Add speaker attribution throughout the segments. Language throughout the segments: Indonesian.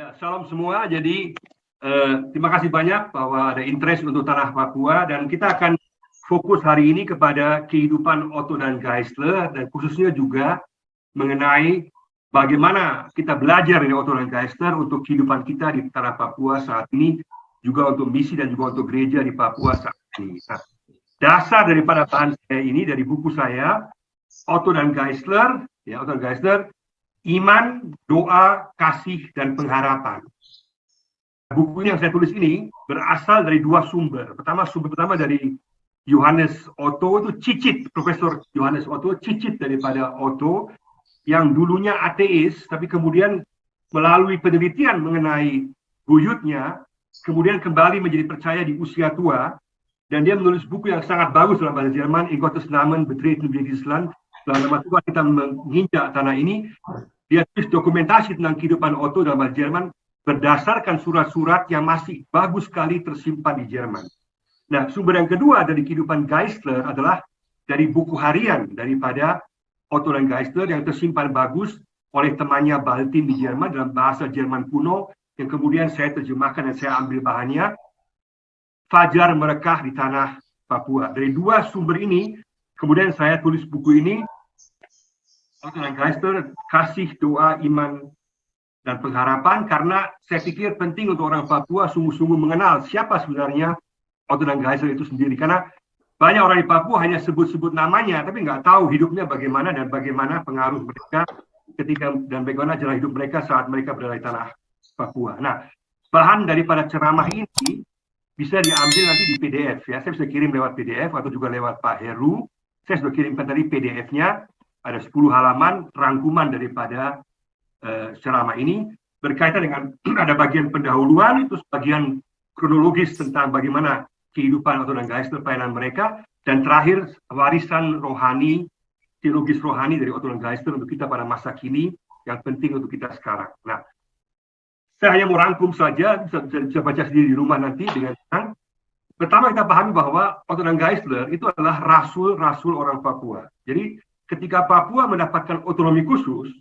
Speaker 1: Ya, salam semua. Jadi terima kasih banyak bahwa ada interest untuk tanah Papua, dan kita akan fokus hari ini kepada kehidupan Otto dan Geisler, dan khususnya juga mengenai bagaimana kita belajar dari Otto dan Geisler untuk kehidupan kita di tanah Papua saat ini, juga untuk misi dan juga untuk gereja di Papua saat ini. Nah, dasar daripada bahan saya ini dari buku saya, Otto dan Geisler, Otto dan Geisler, Iman, Doa, Kasih, dan Pengharapan. Buku yang saya tulis ini berasal dari dua sumber. Sumber pertama dari Johannes Otto, itu cicit, Profesor Johannes Otto, cicit daripada Otto, yang dulunya ateis, tapi kemudian melalui penelitian mengenai buyutnya, kemudian kembali menjadi percaya di usia tua, dan dia menulis buku yang sangat bagus dalam bahasa Jerman, In Gottes Namen betreten wir dieses Land. Dalam nama Tuhan kita menginjak tanah ini. Dia tulis dokumentasi tentang kehidupan Otto dalam bahasa Jerman berdasarkan surat-surat yang masih bagus sekali tersimpan di Jerman. Nah, sumber yang kedua dari kehidupan Geisler adalah dari buku harian daripada Otto dan Geisler yang tersimpan bagus oleh temannya Baltin di Jerman dalam bahasa Jerman kuno, yang kemudian saya terjemahkan dan saya ambil bahannya, Fajar Merekah di Tanah Papua. Dari dua sumber ini, kemudian saya tulis buku ini, Otto dan Geisler, Kasih, Doa, Iman, dan Pengharapan, karena saya pikir penting untuk orang Papua sungguh-sungguh mengenal siapa sebenarnya Otto dan Geisler itu sendiri. Karena banyak orang di Papua hanya sebut-sebut namanya, tapi nggak tahu hidupnya bagaimana dan bagaimana pengaruh mereka dan bagaimana jalan hidup mereka saat mereka berada di tanah Papua. Nah, bahan daripada ceramah ini bisa diambil nanti di PDF ya. Saya bisa kirim lewat PDF atau juga lewat Pak Heru. Saya sudah kirimkan tadi PDF-nya. Ada 10 halaman rangkuman daripada ceramah ini berkaitan dengan ada bagian pendahuluan, terus bagian kronologis tentang bagaimana kehidupan Otto dan Geisler, pelayanan mereka, dan terakhir warisan rohani, teologis rohani dari Otto dan Geisler untuk kita pada masa kini yang penting untuk kita sekarang. Nah, saya hanya mau rangkum saja, bisa baca sendiri di rumah nanti dengan tenang. Pertama kita pahami bahwa Otto dan Geisler itu adalah rasul-rasul orang Papua. Jadi ketika Papua mendapatkan otonomi khusus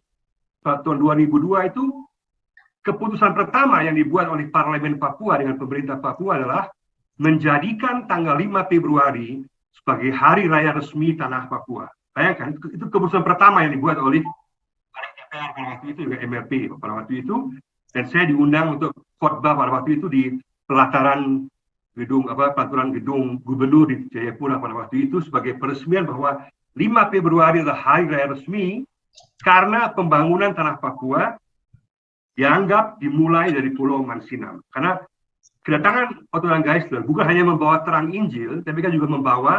Speaker 1: tahun 2002 itu, keputusan pertama yang dibuat oleh Parlemen Papua dengan pemerintah Papua adalah menjadikan tanggal 5 Februari sebagai hari raya resmi tanah Papua. Bayangkan, itu keputusan pertama yang dibuat oleh DPR pada waktu itu, juga MRP pada waktu itu, dan saya diundang untuk khotbah pada waktu itu di pelataran pelataran gedung gubernur di Jayapura pada waktu itu sebagai peresmian bahwa 5 Februari adalah hari raya resmi karena pembangunan tanah Papua dianggap dimulai dari Pulau Mansinam. Karena kedatangan Otto dan Geisler bukan hanya membawa terang Injil, tapi mereka juga membawa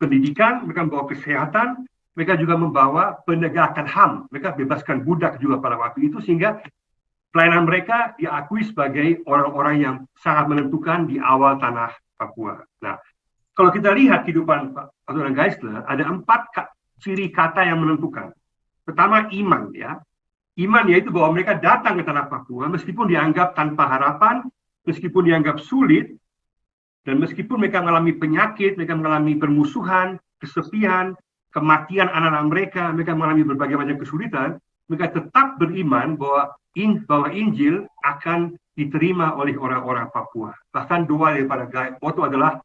Speaker 1: pendidikan, mereka membawa kesehatan, mereka juga membawa penegakan HAM. Mereka bebaskan budak juga pada waktu itu, sehingga pelayanan mereka diakui sebagai orang-orang yang sangat menentukan di awal tanah Papua. Nah, kalau kita lihat kehidupan Otto dan Geisler, ada 4 ciri kata yang menentukan. Pertama, iman ya. Iman yaitu bahwa mereka datang ke tanah Papua meskipun dianggap tanpa harapan, meskipun dianggap sulit, dan meskipun mereka mengalami penyakit, mereka mengalami permusuhan, kesepian, kematian anak-anak mereka mengalami berbagai macam kesulitan, mereka tetap beriman bahwa Injil akan diterima oleh orang-orang Papua. Bahkan doa daripada Otto adalah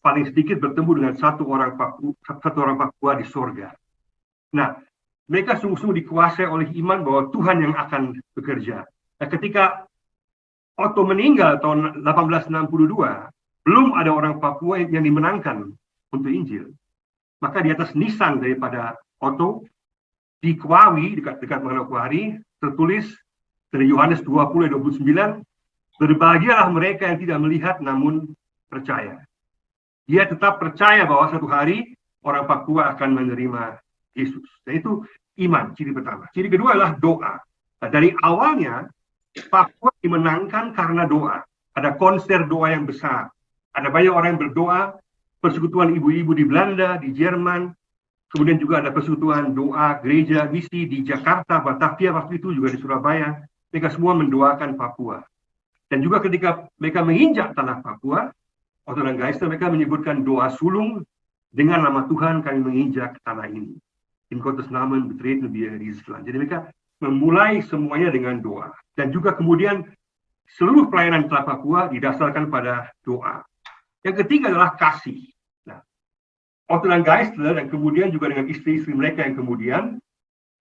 Speaker 1: paling sedikit bertemu dengan satu orang Papua di sorga. Nah, mereka sungguh-sungguh dikuasai oleh iman bahwa Tuhan yang akan bekerja. Nah, ketika Otto meninggal tahun 1862, belum ada orang Papua yang dimenangkan untuk Injil. Maka di atas nisan daripada Otto, di Kwawi, dekat Manokwari, tertulis dari Yohanes 20:29, berbahagialah mereka yang tidak melihat namun percaya. Dia tetap percaya bahwa suatu hari orang Papua akan menerima Yesus. Dan itu iman, ciri pertama. Ciri kedua adalah doa. Nah, dari awalnya, Papua dimenangkan karena doa. Ada konser doa yang besar. Ada banyak orang yang berdoa, persekutuan ibu-ibu di Belanda, di Jerman, kemudian juga ada persekutuan doa gereja misi di Jakarta, Batavia waktu itu, juga di Surabaya. Mereka semua mendoakan Papua. Dan juga ketika mereka menginjak tanah Papua, Otto dan Geisler, mereka menyebutkan doa sulung, dengan nama Tuhan kami menginjak tanah ini. In Gottes Namen betreten wir dieses Land. Jadi mereka memulai semuanya dengan doa. Dan juga kemudian seluruh pelayanan tanah Papua didasarkan pada doa. Yang ketiga adalah kasih. Nah, Otto dan Geisler dan kemudian juga dengan istri-istri mereka yang kemudian,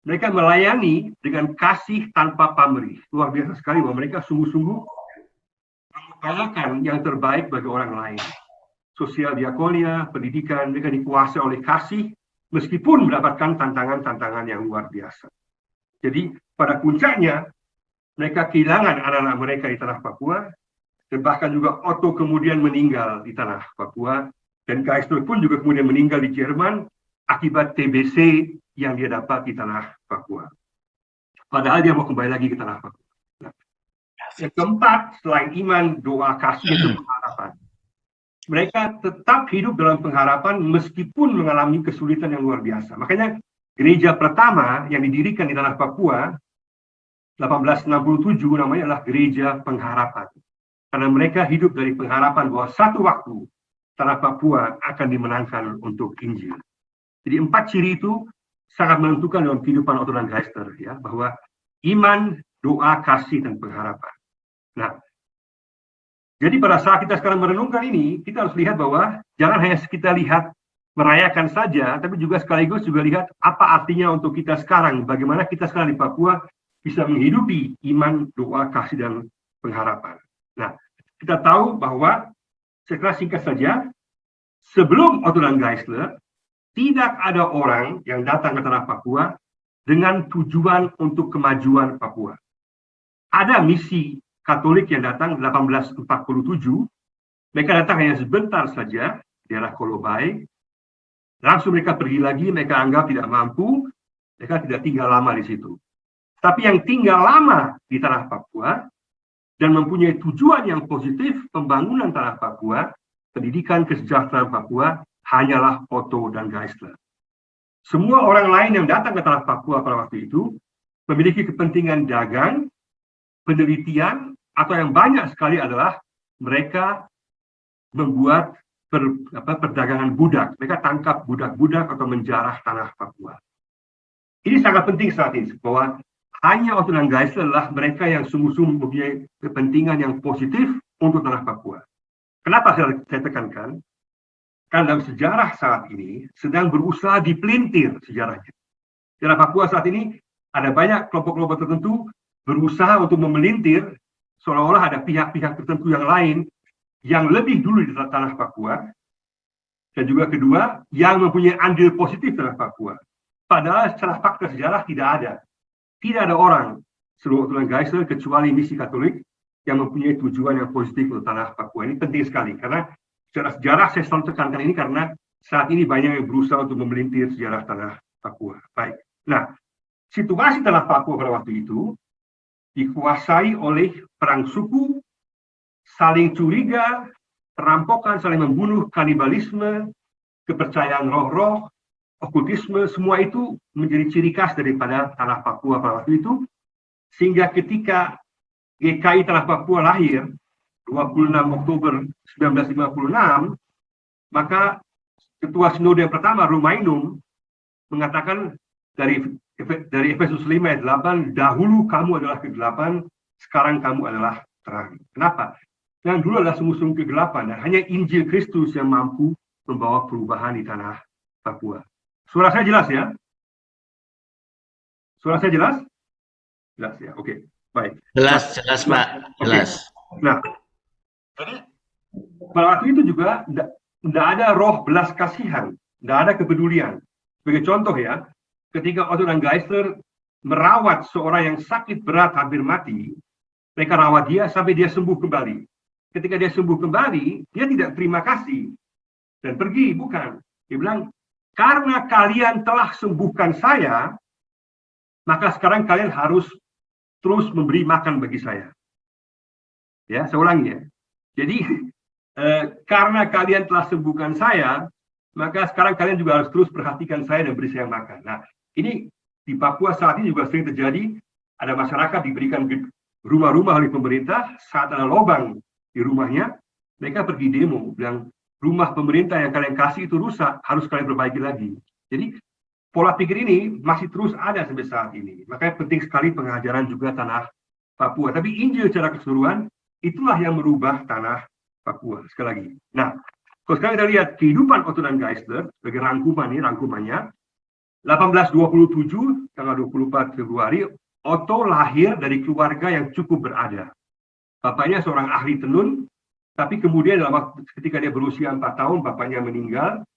Speaker 1: mereka melayani dengan kasih tanpa pamrih. Luar biasa sekali bahwa mereka sungguh-sungguh mengupayakan yang terbaik bagi orang lain. Sosial diakonia, pendidikan, mereka dikuasai oleh kasih, meskipun mendapatkan tantangan-tantangan yang luar biasa. Jadi pada puncaknya, mereka kehilangan anak-anak mereka di tanah Papua, dan bahkan juga Otto kemudian meninggal di tanah Papua, dan Geisler pun juga kemudian meninggal di Jerman akibat TBC yang dia dapat di tanah Papua. Padahal dia mau kembali lagi ke tanah Papua. Nah, yang keempat, selain iman, doa, kasih, itu pengharapan. Mereka tetap hidup dalam pengharapan meskipun mengalami kesulitan yang luar biasa. Makanya gereja pertama yang didirikan di tanah Papua 1867 namanya adalah Gereja Pengharapan. Karena mereka hidup dari pengharapan bahwa satu waktu tanah Papua akan dimenangkan untuk Injil. Jadi 4 ciri itu sangat menentukan dalam kehidupan Otto dan Geisler, ya, bahwa iman, doa, kasih, dan pengharapan. Nah, jadi pada saat kita sekarang merenungkan ini, kita harus lihat bahwa jangan hanya kita lihat merayakan saja, tapi juga sekaligus juga lihat apa artinya untuk kita sekarang, bagaimana kita sekarang di Papua bisa menghidupi iman, doa, kasih, dan pengharapan. Nah, kita tahu bahwa setelah singkat saja, sebelum Otto dan Geisler, tidak ada orang yang datang ke tanah Papua dengan tujuan untuk kemajuan Papua. Ada misi Katolik yang datang 1847, mereka datang hanya sebentar saja, daerah Kolobai, langsung mereka pergi lagi, mereka anggap tidak mampu, mereka tidak tinggal lama di situ. Tapi yang tinggal lama di tanah Papua, dan mempunyai tujuan yang positif, pembangunan tanah Papua, pendidikan kesejahteraan Papua, hanyalah Otto dan Geisler. Semua orang lain yang datang ke tanah Papua pada waktu itu, memiliki kepentingan dagang, penelitian, atau yang banyak sekali adalah mereka membuat perdagangan budak. Mereka tangkap budak-budak atau menjarah tanah Papua. Ini sangat penting saat ini, bahwa hanya Otto dan Geisler adalah mereka yang sungguh-sungguh mempunyai kepentingan yang positif untuk tanah Papua. Kenapa saya tekankan? Karena dalam sejarah saat ini sedang berusaha dipelintir sejarahnya. Sejarah Papua saat ini ada banyak kelompok-kelompok tertentu berusaha untuk memelintir seolah-olah ada pihak-pihak tertentu yang lain yang lebih dulu di tanah Papua, dan juga kedua, yang mempunyai andil positif tanah Papua. Padahal secara fakta sejarah tidak ada. Tidak ada orang seluruh Otto dan Geisler kecuali misi Katolik yang mempunyai tujuan yang positif untuk tanah Papua. Ini penting sekali, karena secara sejarah saya selalu tekankan ini karena saat ini banyak yang berusaha untuk memelintir sejarah tanah Papua. Baik. Nah, situasi tanah Papua pada waktu itu dikuasai oleh perang suku, saling curiga, perampokan, saling membunuh, kanibalisme, kepercayaan roh-roh, okultisme, semua itu menjadi ciri khas daripada tanah Papua pada waktu itu, sehingga ketika GKI Tanah Papua lahir 26 Oktober 1956, maka Ketua Sinode yang pertama, Rumainum, mengatakan dari Efesus 5 ayat 8, dahulu kamu adalah kegelapan, sekarang kamu adalah terang. Kenapa? Yang dulu adalah sungguh-sungguh kegelapan, dan hanya Injil Kristus yang mampu membawa perubahan di tanah Papua. Suara saya jelas ya? Suara saya jelas? Jelas ya, oke. Baik.
Speaker 2: Jelas, jelas Pak, jelas.
Speaker 1: Okay. Nah, jadi pada waktu itu juga tidak ada roh belas kasihan, tidak ada kepedulian. Sebagai contoh ya, ketika Otto dan Geisler merawat seorang yang sakit berat hampir mati, mereka rawat dia sampai dia sembuh kembali. Ketika dia sembuh kembali, dia tidak terima kasih dan pergi, bukan. Dia bilang, karena kalian telah sembuhkan saya, maka sekarang kalian harus terus memberi makan bagi saya. Ya, saya ulangi ya. Jadi, karena kalian telah sembuhkan saya, maka sekarang kalian juga harus terus perhatikan saya dan beri saya makan. Nah, ini di Papua saat ini juga sering terjadi, ada masyarakat diberikan rumah-rumah oleh pemerintah, saat ada lubang di rumahnya, mereka pergi demo, bilang, rumah pemerintah yang kalian kasih itu rusak, harus kalian perbaiki lagi. Jadi, pola pikir ini masih terus ada sampai saat ini. Makanya penting sekali pengajaran juga tanah Papua. Tapi Injil secara keseluruhan, itulah yang merubah tanah Papua. Sekali lagi. Nah, kalau sekarang kita lihat kehidupan Otto dan Geisler, sebagai rangkumannya, 1827, tanggal 24 Februari, Otto lahir dari keluarga yang cukup berada. Bapaknya seorang ahli tenun, tapi kemudian ketika dia berusia 4 tahun, bapaknya meninggal,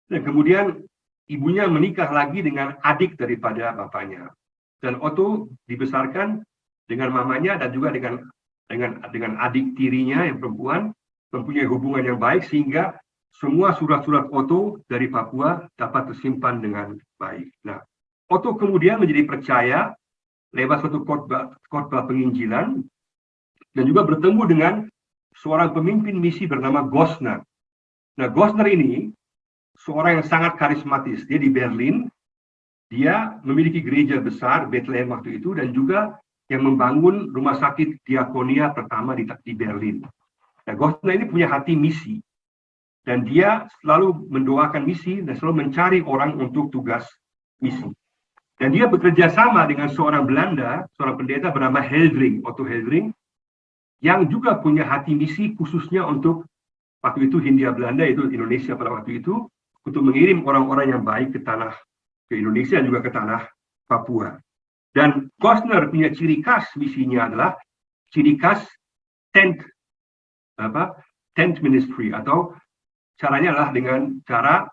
Speaker 1: dan kemudian ibunya menikah lagi dengan adik daripada bapaknya. Dan Otto dibesarkan dengan mamanya dan juga dengan adik tirinya yang perempuan, mempunyai hubungan yang baik sehingga semua surat-surat Otto dari Papua dapat tersimpan dengan baik. Nah, Otto kemudian menjadi percaya lewat suatu khotbah penginjilan dan juga bertemu dengan seorang pemimpin misi bernama Gosner. Nah, Gosner ini seorang yang sangat karismatis. Dia di Berlin, dia memiliki gereja besar Bethlehem waktu itu dan juga yang membangun rumah sakit diakonia pertama di Berlin. Nah, Gosner ini punya hati misi. Dan dia selalu mendoakan misi dan selalu mencari orang untuk tugas misi. Dan dia bekerja sama dengan seorang Belanda, seorang pendeta bernama Heldring, Otto Heldring, yang juga punya hati misi khususnya untuk waktu itu Hindia Belanda, itu Indonesia pada waktu itu, untuk mengirim orang-orang yang baik ke Indonesia dan juga ke tanah Papua. Dan Gosner punya ciri khas misinya adalah ciri khas tent ministry, atau caranya adalah dengan cara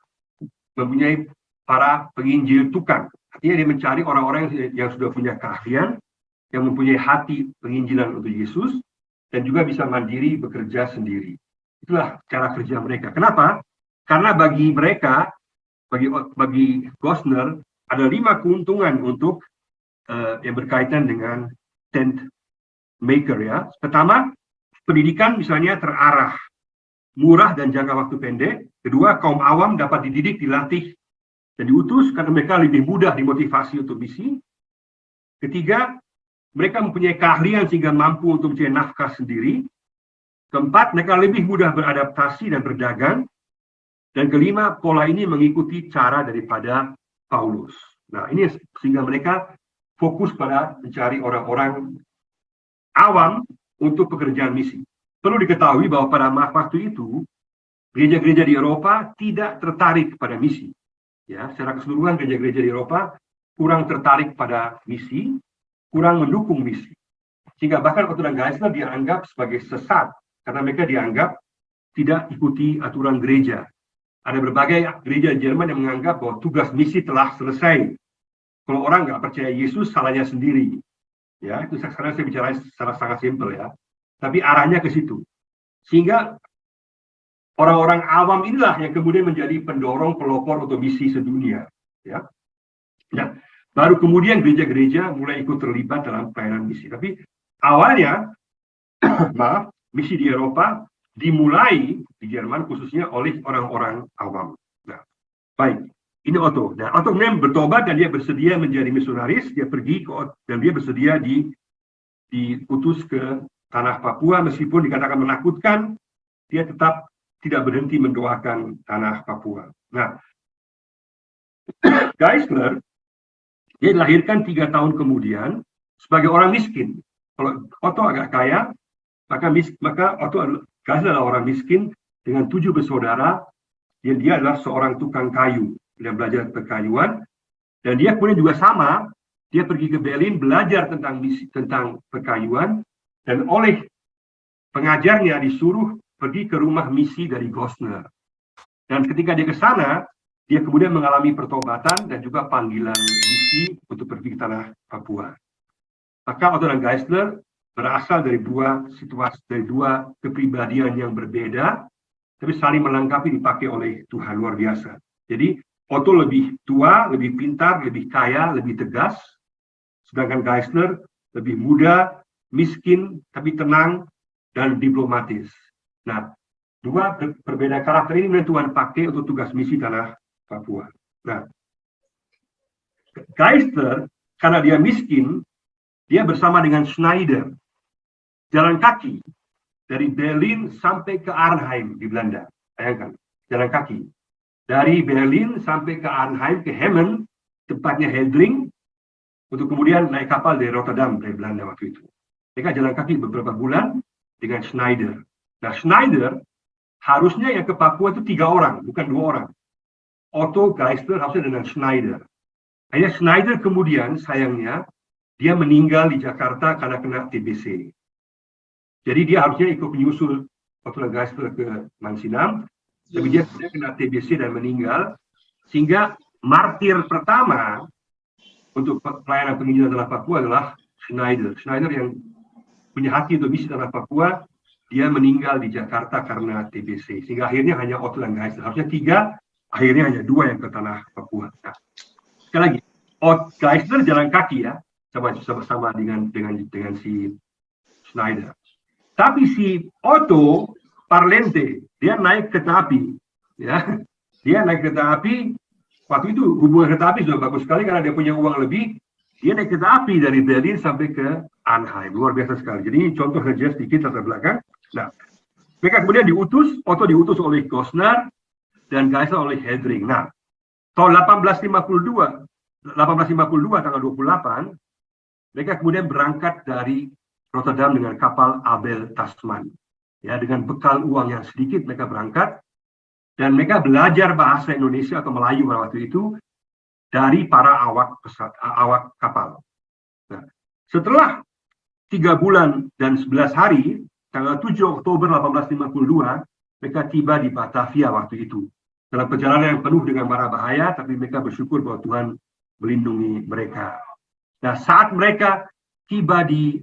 Speaker 1: mempunyai para penginjil tukang. Artinya dia mencari orang-orang yang sudah punya keahlian, yang mempunyai hati penginjilan untuk Yesus, dan juga bisa mandiri bekerja sendiri. Itulah cara kerja mereka. Kenapa? Karena bagi mereka, bagi Gosner, ada 5 keuntungan untuk yang berkaitan dengan tent maker ya. Pertama, pendidikan misalnya terarah, murah dan jangka waktu pendek. Kedua, kaum awam dapat dididik, dilatih, dan diutus karena mereka lebih mudah dimotivasi untuk misi. Ketiga, mereka mempunyai keahlian sehingga mampu untuk mencari nafkah sendiri. Keempat, mereka lebih mudah beradaptasi dan berdagang. Dan kelima, pola ini mengikuti cara daripada Paulus. Nah, ini sehingga mereka fokus pada mencari orang-orang awam untuk pekerjaan misi. Perlu diketahui bahwa pada waktu itu, gereja-gereja di Eropa tidak tertarik pada misi. Ya, secara keseluruhan gereja-gereja di Eropa kurang tertarik pada misi, kurang mendukung misi. Sehingga bahkan Otto dan Geisler dianggap sebagai sesat, karena mereka dianggap tidak ikuti aturan gereja. Ada berbagai gereja Jerman yang menganggap bahwa tugas misi telah selesai. Kalau orang nggak percaya Yesus, salahnya sendiri. Ya, itu sekarang saya bicara secara sangat simpel ya. Tapi arahnya ke situ. Sehingga orang-orang awam inilah yang kemudian menjadi pendorong pelopor untuk misi sedunia. Ya. Nah, baru kemudian gereja-gereja mulai ikut terlibat dalam pelayanan misi. Tapi awalnya, misi di Eropa dimulai di Jerman khususnya oleh orang-orang awam. Nah, baik. Ini Otto. Nah, Otto kemudian bertobat dan dia bersedia menjadi misionaris. Dia pergi dan dia bersedia diutus ke tanah Papua, meskipun dikatakan menakutkan, dia tetap tidak berhenti mendoakan tanah Papua. Nah, Geisler, dia dilahirkan 3 tahun kemudian sebagai orang miskin. Kalau Otto agak kaya, maka Otto Geisler adalah orang miskin dengan 7 bersaudara, dan dia adalah seorang tukang kayu. Dia belajar perkayuan, dan dia kemudian juga sama, dia pergi ke Berlin belajar tentang perkayuan, dan oleh pengajarnya disuruh pergi ke rumah misi dari Gosner. Dan ketika dia ke sana, dia kemudian mengalami pertobatan dan juga panggilan misi untuk pergi ke tanah Papua. Maka Otto dan Geisler berasal dari dua kepribadian yang berbeda, tapi saling melengkapi, dipakai oleh Tuhan, luar biasa. Jadi Otto lebih tua, lebih pintar, lebih kaya, lebih tegas, sedangkan Geisler lebih muda, miskin, tapi tenang dan diplomatis. Nah, dua perbedaan karakter ini yang Tuhan pakai untuk tugas misi tanah Papua. Nah, Geisler, karena dia miskin, dia bersama dengan Schneider jalan kaki dari Berlin sampai ke Arnhem di Belanda. Bayangkan, jalan kaki dari Berlin sampai ke Arnhem, ke Hemmen, tempatnya Heldring, untuk kemudian naik kapal dari Rotterdam, dari Belanda waktu itu. Mereka jalan kaki beberapa bulan dengan Schneider. Nah, Schneider harusnya yang ke Papua itu 3 orang, bukan 2 orang. Otto, Geisler harusnya dengan Schneider. Hanya Schneider kemudian, sayangnya, dia meninggal di Jakarta karena kena TBC. Jadi dia harusnya ikut menyusul Otto dan Geisler ke Mansinam, tapi dia kena TBC dan meninggal, sehingga martir pertama untuk pelayanan penginjilan tanah Papua adalah Schneider. Schneider yang punya hati untuk misi tanah Papua, dia meninggal di Jakarta karena TBC. Sehingga akhirnya hanya Otto dan Geisler. Harusnya 3, akhirnya hanya 2 yang ke tanah Papua. Nah, sekali lagi, Geisler jalan kaki ya, sama-sama dengan si Schneider. Tapi si Otto Parlente, dia naik kereta api, ya, dia naik kereta api. Waktu itu hubungan kereta api sudah bagus sekali karena dia punya uang lebih. Dia naik kereta api dari Berlin sampai ke Arnhem, luar biasa sekali. Jadi ini contoh saja sedikit latar belakang. Nah, mereka kemudian diutus, Otto diutus oleh Gosnar dan Geisler oleh Hedring. Nah, tahun 1852 tanggal 28, mereka kemudian berangkat dari Rotterdam dengan kapal Abel Tasman. Ya, dengan bekal uang yang sedikit mereka berangkat dan mereka belajar bahasa Indonesia atau Melayu pada waktu itu dari para awak kapal. Nah, setelah 3 bulan dan 11 hari, tanggal 7 Oktober 1852, mereka tiba di Batavia waktu itu. Dalam perjalanan yang penuh dengan mara bahaya, tapi mereka bersyukur bahwa Tuhan melindungi mereka. Nah, saat mereka tiba di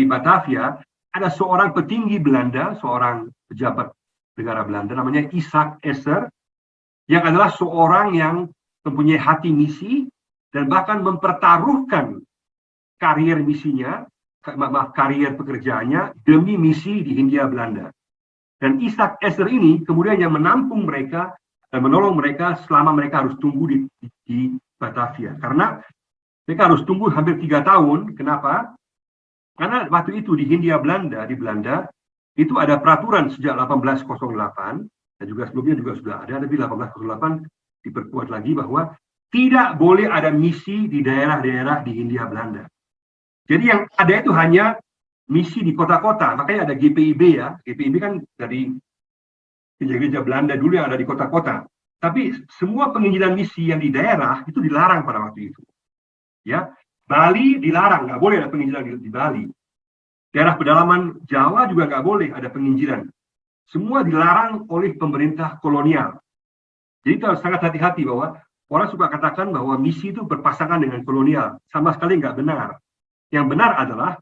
Speaker 1: Batavia, ada seorang petinggi Belanda, seorang pejabat negara Belanda, namanya Isaac Esser, yang adalah seorang yang mempunyai hati misi dan bahkan mempertaruhkan karier misinya, karier pekerjaannya demi misi di Hindia Belanda. Dan Isaac Esser ini kemudian yang menampung mereka dan menolong mereka selama mereka harus tunggu di Batavia. Karena mereka harus tunggu hampir 3 tahun. Kenapa? Karena waktu itu di Hindia Belanda, itu ada peraturan sejak 1808, dan juga sebelumnya juga sudah ada, tapi 1808 diperkuat lagi bahwa tidak boleh ada misi di daerah-daerah di Hindia Belanda. Jadi yang ada itu hanya misi di kota-kota, makanya ada GPIB ya. GPIB kan dari gereja Belanda dulu yang ada di kota-kota. Tapi semua penginjilan misi yang di daerah itu dilarang pada waktu itu. Ya, Bali dilarang, nggak boleh ada penginjilan di Bali. Daerah pedalaman Jawa juga nggak boleh ada penginjilan. Semua dilarang oleh pemerintah kolonial. Jadi kita harus sangat hati-hati bahwa orang suka katakan bahwa misi itu berpasangan dengan kolonial. Sama sekali nggak benar. Yang benar adalah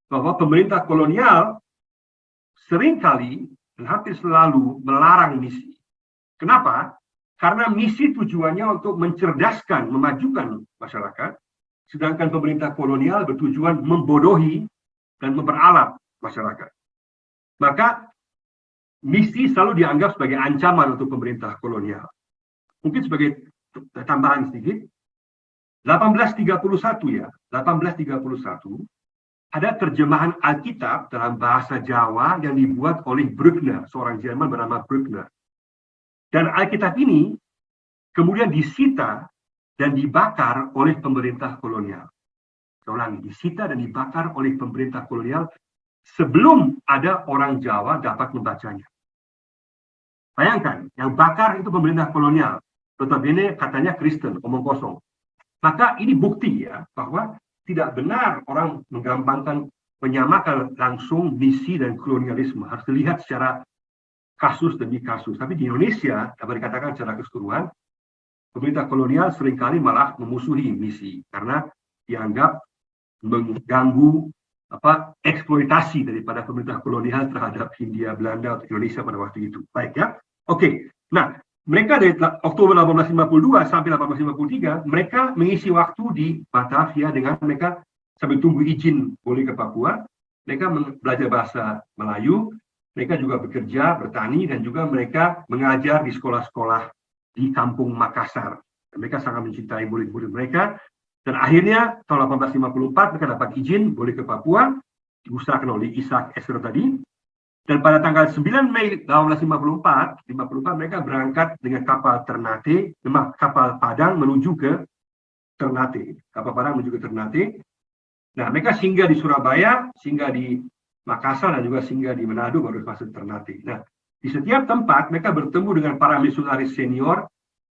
Speaker 1: bahwa pemerintah kolonial seringkali dan hampir selalu melarang misi. Kenapa? Karena misi tujuannya untuk mencerdaskan, memajukan masyarakat, sedangkan pemerintah kolonial bertujuan membodohi dan memperalat masyarakat. Maka misi selalu dianggap sebagai ancaman untuk pemerintah kolonial. Mungkin sebagai tambahan sedikit, 1831 ada terjemahan Alkitab dalam bahasa Jawa yang dibuat oleh Bruckner, seorang Jerman bernama Bruckner. Dan Alkitab ini kemudian disita dan dibakar oleh pemerintah kolonial. Saya ulangi, disita dan dibakar oleh pemerintah kolonial sebelum ada orang Jawa dapat membacanya. Bayangkan, yang bakar itu pemerintah kolonial. Notabene katanya Kristen, omong kosong. Maka ini bukti ya, bahwa tidak benar orang menggampangkan menyamakan langsung misi dan kolonialisme. Harus dilihat secara kasus demi kasus. Tapi di Indonesia, dapat dikatakan secara keseluruhan, pemerintah kolonial seringkali malah memusuhi misi. Karena dianggap mengganggu eksploitasi daripada pemerintah kolonial terhadap Hindia Belanda atau Indonesia pada waktu itu. Baik ya. Oke. Nah, mereka dari Oktober 1852 sampai 1853, mereka mengisi waktu di Batavia dengan mereka sambil tunggu izin boleh ke Papua. Mereka belajar bahasa Melayu, mereka juga bekerja, bertani, dan juga mereka mengajar di sekolah-sekolah di kampung Makassar. Dan mereka sangat mencintai murid-murid mereka. Dan akhirnya tahun 1854 mereka dapat izin boleh ke Papua, diusahakan oleh Isaac Esser tadi. Dan pada tanggal 9 Mei 1854 mereka berangkat dengan kapal Ternate, kapal Padang menuju ke Ternate, kapal perang menuju ke Ternate. Nah, mereka singgah di Surabaya, singgah di Makassar, dan juga singgah di Manado baru masuk Ternate. Nah, di setiap tempat mereka bertemu dengan para misionaris senior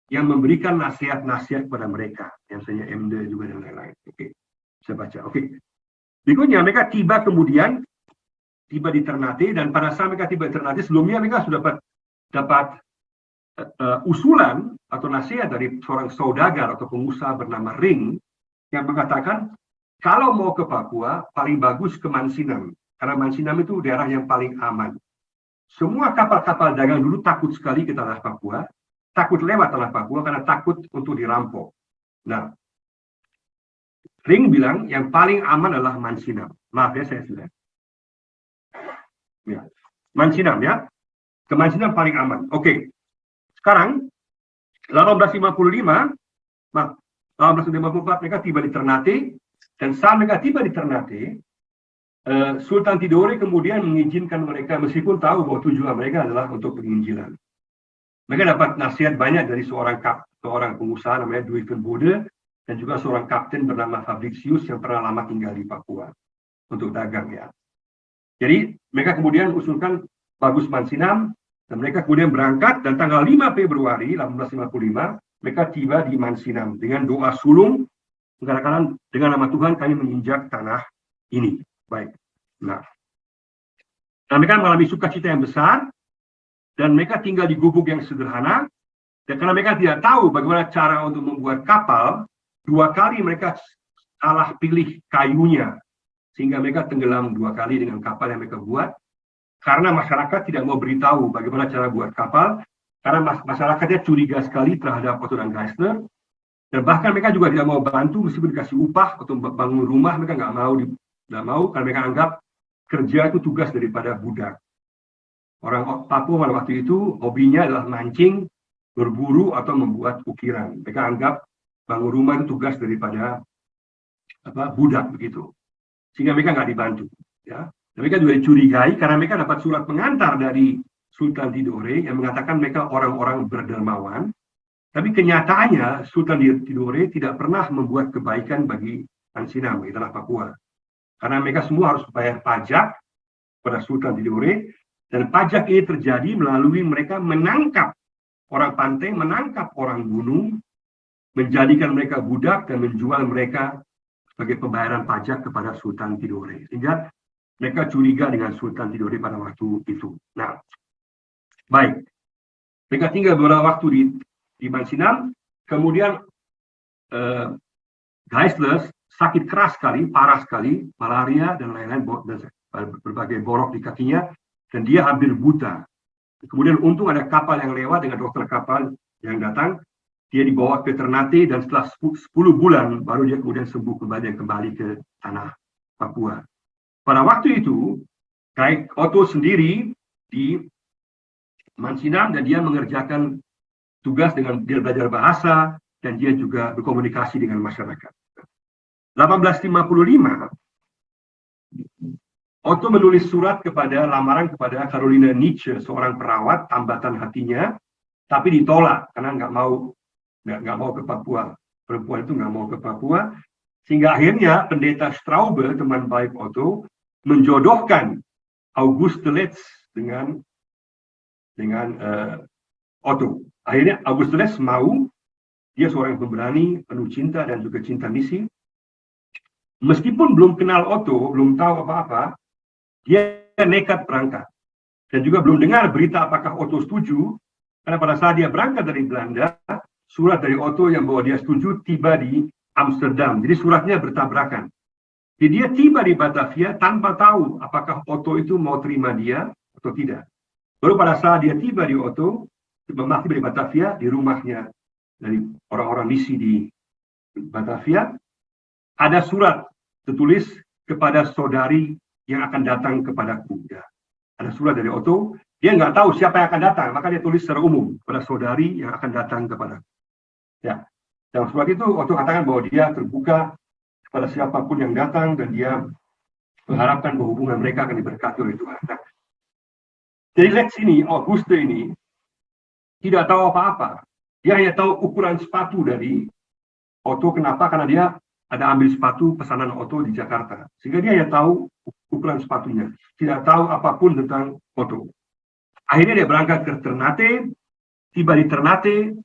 Speaker 1: yang memberikan nasihat-nasihat kepada mereka, yang misalnya Emde juga dan lain-lain. Oke, saya baca. Oke. Berikutnya mereka tiba di Ternate, dan pada saat mereka tiba di Ternate, sebelumnya mereka sudah dapat usulan atau nasihat dari seorang saudagar atau pengusaha bernama Ring yang mengatakan kalau mau ke Papua paling bagus ke Mansinam, karena Mansinam itu daerah yang paling aman. Semua kapal-kapal dagang dulu takut sekali ke tanah Papua, takut lewat tanah Papua karena takut untuk dirampok. Nah, Ring bilang yang paling aman adalah Mansinam. Maaf ya, saya sudah. Ya. Mansinam ya. Ke Mansinam paling aman. Oke. Sekarang 1854 mereka tiba di Ternate, dan saat mereka tiba di Ternate, Sultan Tidore kemudian mengizinkan mereka, meskipun tahu bahwa tujuan mereka adalah untuk penginjilan. Mereka dapat nasihat banyak dari seorang pengusaha namanya Dwi Van Bode, dan juga seorang kapten bernama Fabricius yang pernah lama tinggal di Papua untuk dagang ya. Jadi mereka kemudian usulkan bagus Mansinam, dan mereka kemudian berangkat, dan tanggal 5 Februari 1855 mereka tiba di Mansinam dengan doa sulung, mengatakan dengan nama Tuhan kami menginjak tanah ini. Baik. Nah, mereka mengalami sukacita yang besar, dan mereka tinggal di gubuk yang sederhana, dan karena mereka tidak tahu bagaimana cara untuk membuat kapal, 2 kali mereka salah pilih kayunya, sehingga mereka tenggelam 2 kali dengan kapal yang mereka buat, karena masyarakat tidak mau beritahu bagaimana cara buat kapal, karena masyarakatnya curiga sekali terhadap Otto dan Geisler, dan bahkan mereka juga tidak mau bantu meskipun dikasih upah untuk bangun rumah, mereka nggak mau karena mereka anggap kerja itu tugas daripada budak. Orang Papua pada waktu itu hobinya adalah mancing, berburu, atau membuat ukiran. Mereka anggap bangun rumah itu tugas daripada budak begitu, sehingga mereka nggak dibantu. Ya, dan mereka juga dicurigai karena mereka dapat surat pengantar dari Sultan Tidore yang mengatakan mereka orang-orang berdermawan, tapi kenyataannya Sultan Tidore tidak pernah membuat kebaikan bagi Mansinam, bagi tanah Papua, karena mereka semua harus bayar pajak pada Sultan Tidore, dan pajak ini terjadi melalui mereka menangkap orang pantai, menangkap orang gunung, menjadikan mereka budak dan menjual mereka sebagai pembayaran pajak kepada Sultan Tidore, sehingga mereka curiga dengan Sultan Tidore pada waktu itu. Nah, baik, mereka tinggal beberapa waktu di Mansinam, kemudian Geisler sakit keras sekali, parah sekali, malaria dan lain-lain, dan berbagai borok di kakinya, dan dia hampir buta. Kemudian untung ada kapal yang lewat dengan dokter kapal yang datang, dia dibawa ke Ternate, dan setelah 10 bulan baru dia kemudian sembuh kembali ke tanah Papua. Pada waktu itu, Otto sendiri di Mansinam, dan dia mengerjakan tugas dengan dia belajar bahasa, dan dia juga berkomunikasi dengan masyarakat. 1855, Otto menulis lamaran kepada Carolina Nietzsche, seorang perawat, tambatan hatinya, tapi ditolak karena nggak mau ke Papua. Perempuan itu nggak mau ke Papua, sehingga akhirnya pendeta Straube, teman baik Otto, menjodohkan August Delets dengan Otto. Akhirnya August Delets mau, dia seorang pemberani, penuh cinta dan juga cinta misi. Meskipun belum kenal Otto, belum tahu apa-apa, dia nekat berangkat. Dan juga belum dengar berita apakah Otto setuju, karena pada saat dia berangkat dari Belanda, surat dari Otto yang bahwa dia setuju tiba di Amsterdam. Jadi suratnya bertabrakan. Jadi dia tiba di Batavia tanpa tahu apakah Otto itu mau terima dia atau tidak. Baru pada saat dia tiba di Batavia, di rumahnya dari orang-orang misi di Batavia, ada surat tertulis kepada saudari yang akan datang kepadaku. Ya. Ada surat dari Otto, dia nggak tahu siapa yang akan datang, maka dia tulis secara umum kepada saudari yang akan datang kepadaku. Ya. Dalam surat itu Otto katakan bahwa dia terbuka kepada siapapun yang datang, dan dia mengharapkan bahwa hubungan mereka akan diberkati oleh Tuhan. Nah, jadi Lex ini, Auguste ini, tidak tahu apa-apa. Dia hanya tahu ukuran sepatu dari Otto. Kenapa? Karena dia ada ambil sepatu pesanan Otto di Jakarta, sehingga dia hanya tahu ukuran sepatunya, tidak tahu apapun tentang Otto. Akhirnya dia berangkat ke Ternate, tiba di Ternate,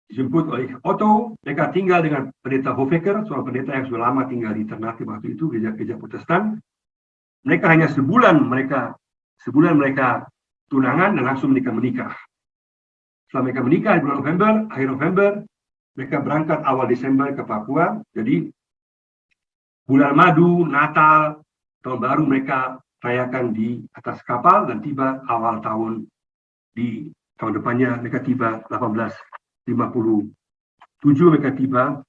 Speaker 1: dijemput oleh Otto. Mereka tinggal dengan pendeta Hofecker, seorang pendeta yang sudah lama tinggal di Ternate waktu itu, gereja Protestan. Mereka hanya sebulan mereka tunangan dan langsung menikah. Setelah mereka menikah di bulan November, akhir November, mereka berangkat awal Desember ke Papua. Jadi bulan madu, Natal, tahun baru mereka rayakan di atas kapal, dan tiba awal tahun di tahun depannya mereka tiba 1857 mereka tiba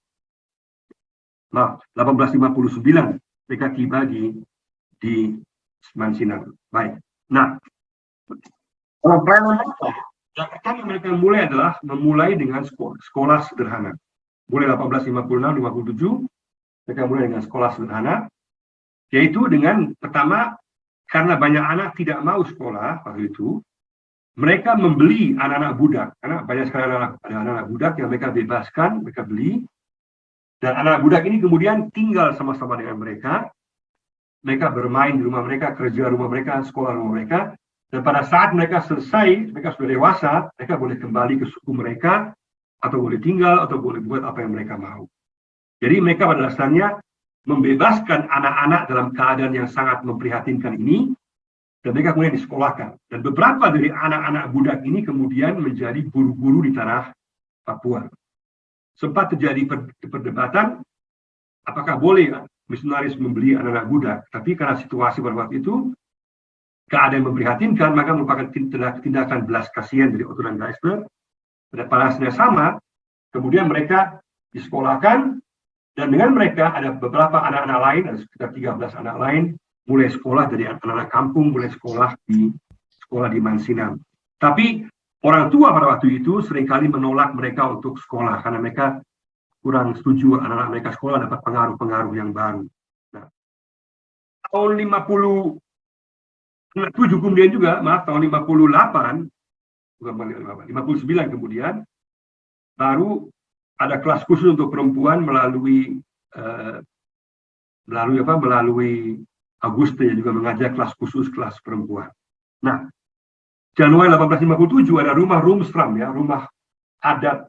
Speaker 1: 1859 mereka tiba di Mansinam. Baik. Nah, yang pertama mereka mulai adalah memulai dengan sekolah sederhana. Mulai 1856-57 mereka mulai dengan sekolah sederhana, yaitu dengan pertama, karena banyak anak tidak mau sekolah waktu itu, mereka membeli anak-anak budak. Karena banyak sekali ada anak-anak budak yang mereka bebaskan, mereka beli, dan anak budak ini kemudian tinggal sama-sama dengan mereka. Mereka bermain di rumah mereka, kerja rumah mereka, sekolah rumah mereka. Dan pada saat mereka selesai, mereka sudah dewasa, mereka boleh kembali ke suku mereka, atau boleh tinggal, atau boleh buat apa yang mereka mau. Jadi mereka pada dasarnya membebaskan anak-anak dalam keadaan yang sangat memprihatinkan ini, dan mereka kemudian disekolahkan. Dan beberapa dari anak-anak budak ini kemudian menjadi guru-guru di tanah Papua. Sempat terjadi perdebatan, apakah boleh misionaris membeli anak-anak budak. Tapi karena situasi pada waktu itu, keadaan memprihatinkan, maka merupakan tindakan belas kasihan dari Otto dan Geisler. Pada saat yang sama, kemudian mereka disekolahkan, dan dengan mereka ada beberapa anak-anak lain, ada sekitar 13 anak lain, mulai sekolah dari anak-anak kampung, mulai sekolah di Mansinam. Tapi orang tua pada waktu itu seringkali menolak mereka untuk sekolah, karena mereka kurang setuju anak-anak mereka sekolah dapat pengaruh-pengaruh yang baru. Nah, tahun 57 kemudian juga, tahun 58, bukan 59 kemudian, baru ada kelas khusus untuk perempuan melalui Auguste yang juga mengajar kelas khusus kelas perempuan. Nah, Januari 1857 ada rumah Rumstram, ya, rumah adat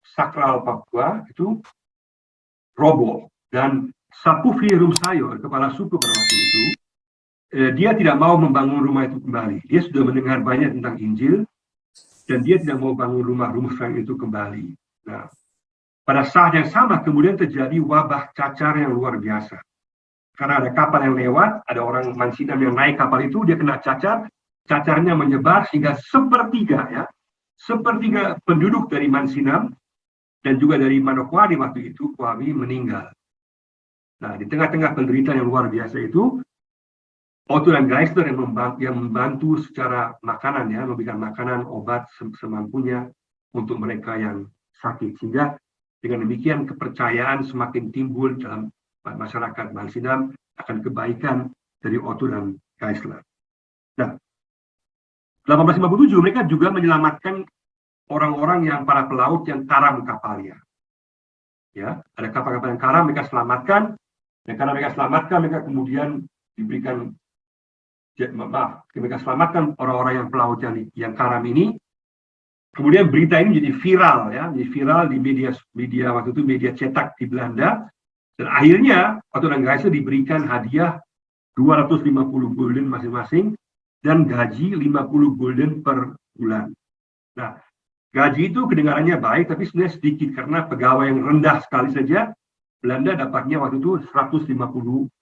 Speaker 1: sakral Papua itu roboh, dan Sapufi Rumsayor, kepala suku pada waktu itu, dia tidak mau membangun rumah itu kembali. Dia sudah mendengar banyak tentang Injil, dan dia tidak mau bangun rumah Rumstram itu kembali. Nah, pada saat yang sama kemudian terjadi wabah cacar yang luar biasa. Karena ada kapal yang lewat, ada orang Mansinam yang naik kapal itu, dia kena cacar, cacarnya menyebar sehingga sepertiga penduduk dari Mansinam dan juga dari Manokwari waktu itu, Kwawi, meninggal. Nah, di tengah-tengah penderitaan yang luar biasa itu, Otto dan Geisler yang membantu secara makanan, ya, memberikan makanan, obat semampunya untuk mereka yang sakit. Sehingga dengan demikian kepercayaan semakin timbul dalam masyarakat Mansinam akan kebaikan dari Otto dan Geisler. Nah, 1857 mereka juga menyelamatkan orang-orang yang para pelaut yang karam kapalnya. Ya, ada kapal-kapal yang karam mereka selamatkan, dan karena mereka selamatkan, mereka kemudian diberikan mereka selamatkan orang-orang yang pelaut yang karam ini. Kemudian berita ini menjadi viral, ya, menjadi viral di media waktu itu, media cetak di Belanda, dan akhirnya Otto dan Geisler diberikan hadiah 250 gulden masing-masing dan gaji 50 gulden per bulan. Nah, gaji itu kedengarannya baik, tapi sebenarnya sedikit karena pegawai yang rendah sekali saja Belanda dapatnya waktu itu 150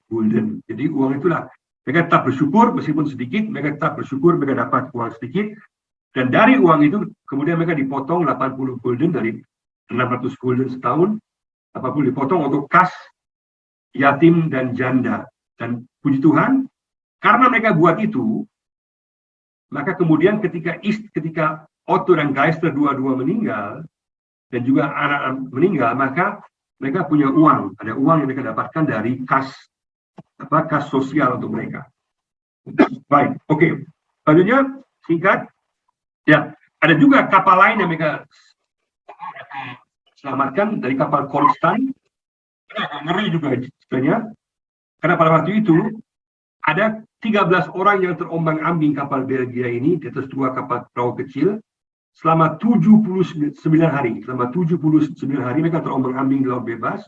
Speaker 1: gulden. Jadi uang itulah, mereka tetap bersyukur meskipun sedikit, mereka tetap bersyukur mereka dapat uang sedikit. Dan dari uang itu, kemudian mereka dipotong 80 gulden dari 600 gulden setahun, 80 dipotong untuk kas yatim dan janda. Dan puji Tuhan, karena mereka buat itu, maka kemudian ketika Otto dan Geisler dua-dua meninggal, dan juga anak meninggal, maka mereka punya uang. Ada uang yang mereka dapatkan dari kas sosial untuk mereka. Baik, oke. Selanjutnya, singkat. Ya, ada juga kapal lain yang mereka diselamatkan dari kapal Konstan. Ngeri juga ceritanya, karena pada waktu itu ada 13 orang yang terombang-ambing kapal Belgia ini di atas 2 kapal perahu kecil selama 79 hari. Selama 79 hari mereka terombang-ambing di laut bebas.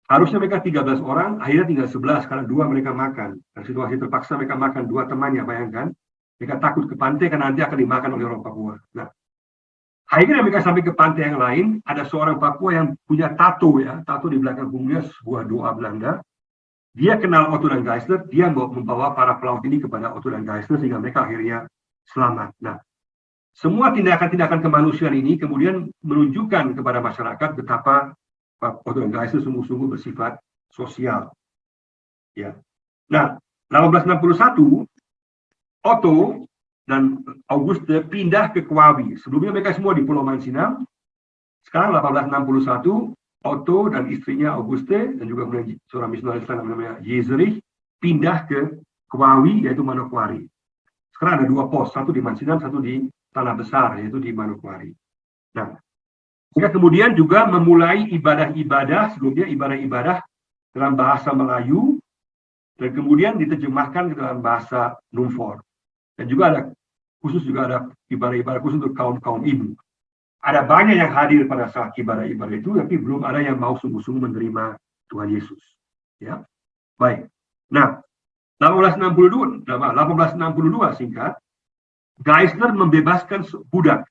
Speaker 1: Harusnya mereka 13 orang, akhirnya tinggal 11 karena 2 mereka makan. Dan situasi terpaksa mereka makan 2 temannya, bayangkan. Mereka takut ke pantai karena nanti akan dimakan oleh orang Papua. Nah, akhirnya mereka sampai ke pantai yang lain, ada seorang Papua yang punya tato ya, tato di belakang punggungnya sebuah doa Belanda. Dia kenal Otto dan Geisler, dia membawa para pelaut ini kepada Otto dan Geisler sehingga mereka akhirnya selamat. Nah, semua tindakan-tindakan kemanusiaan ini kemudian menunjukkan kepada masyarakat betapa Otto dan Geisler sungguh-sungguh bersifat sosial. Ya. Nah, 1861 Otto dan Auguste pindah ke Kwawi. Sebelumnya mereka semua di Pulau Mansinam. Sekarang 1861 Otto dan istrinya Auguste dan juga seorang misionaris namanya Jezerich pindah ke Kwawi, yaitu Manokwari. Sekarang ada 2 pos, satu di Mansinam, satu di Tanah Besar, yaitu di Manokwari. Nah, mereka kemudian juga memulai ibadah-ibadah, sebelumnya ibadah-ibadah dalam bahasa Melayu, dan kemudian diterjemahkan ke dalam bahasa Numfor. Dan juga ada ibadah-ibadah khusus untuk kaum-kaum ibu. Ada banyak yang hadir pada saat ibadah-ibadah itu, tapi belum ada yang mau sungguh-sungguh menerima Tuhan Yesus. Ya, baik. Nah, 1862 singkat, Geisler membebaskan budak.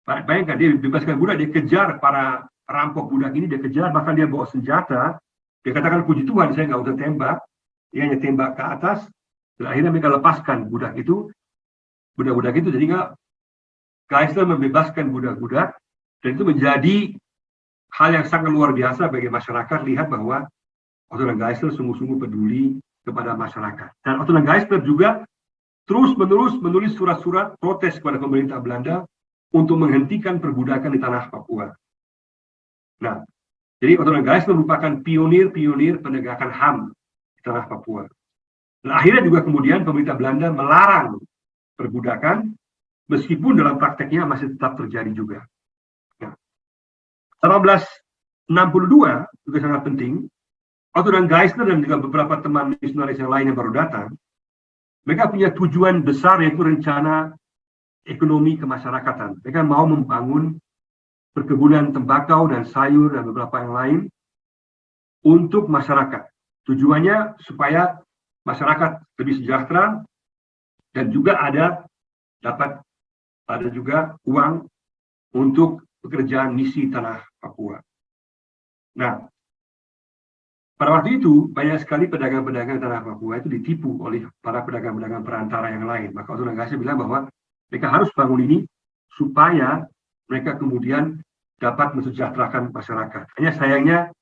Speaker 1: Bayangkan, dia bebaskan budak, dia kejar para perampok budak ini, dia kejar, bahkan dia bawa senjata. Dia katakan, puji Tuhan, saya nggak usah tembak. Dia hanya tembak ke atas. Dan akhirnya mereka lepaskan budak-budak itu, jadi Geisler membebaskan budak-budak, dan itu menjadi hal yang sangat luar biasa bagi masyarakat, lihat bahwa Otto dan Geisler sungguh-sungguh peduli kepada masyarakat. Dan Otto dan Geisler juga terus-menerus menulis surat-surat protes kepada pemerintah Belanda untuk menghentikan perbudakan di tanah Papua. Nah, jadi Otto dan Geisler merupakan pionir-pionir penegakan HAM di tanah Papua. Dan akhirnya juga kemudian pemerintah Belanda melarang perbudakan, meskipun dalam prakteknya masih tetap terjadi juga. Nah, 1862 juga sangat penting. Otto dan Geisler dan juga beberapa teman misionaris yang lain yang baru datang, mereka punya tujuan besar, yaitu rencana ekonomi kemasyarakatan. Mereka mau membangun perkebunan tembakau dan sayur dan beberapa yang lain untuk masyarakat. Tujuannya supaya masyarakat lebih sejahtera dan juga dapat ada juga uang untuk pekerjaan misi tanah Papua. Nah, pada waktu itu banyak sekali pedagang-pedagang tanah Papua itu ditipu oleh para pedagang-pedagang perantara yang lain. Maka Otto dan Geisler bilang bahwa mereka harus bangun ini supaya mereka kemudian dapat mensejahterakan masyarakat. Hanya sayangnya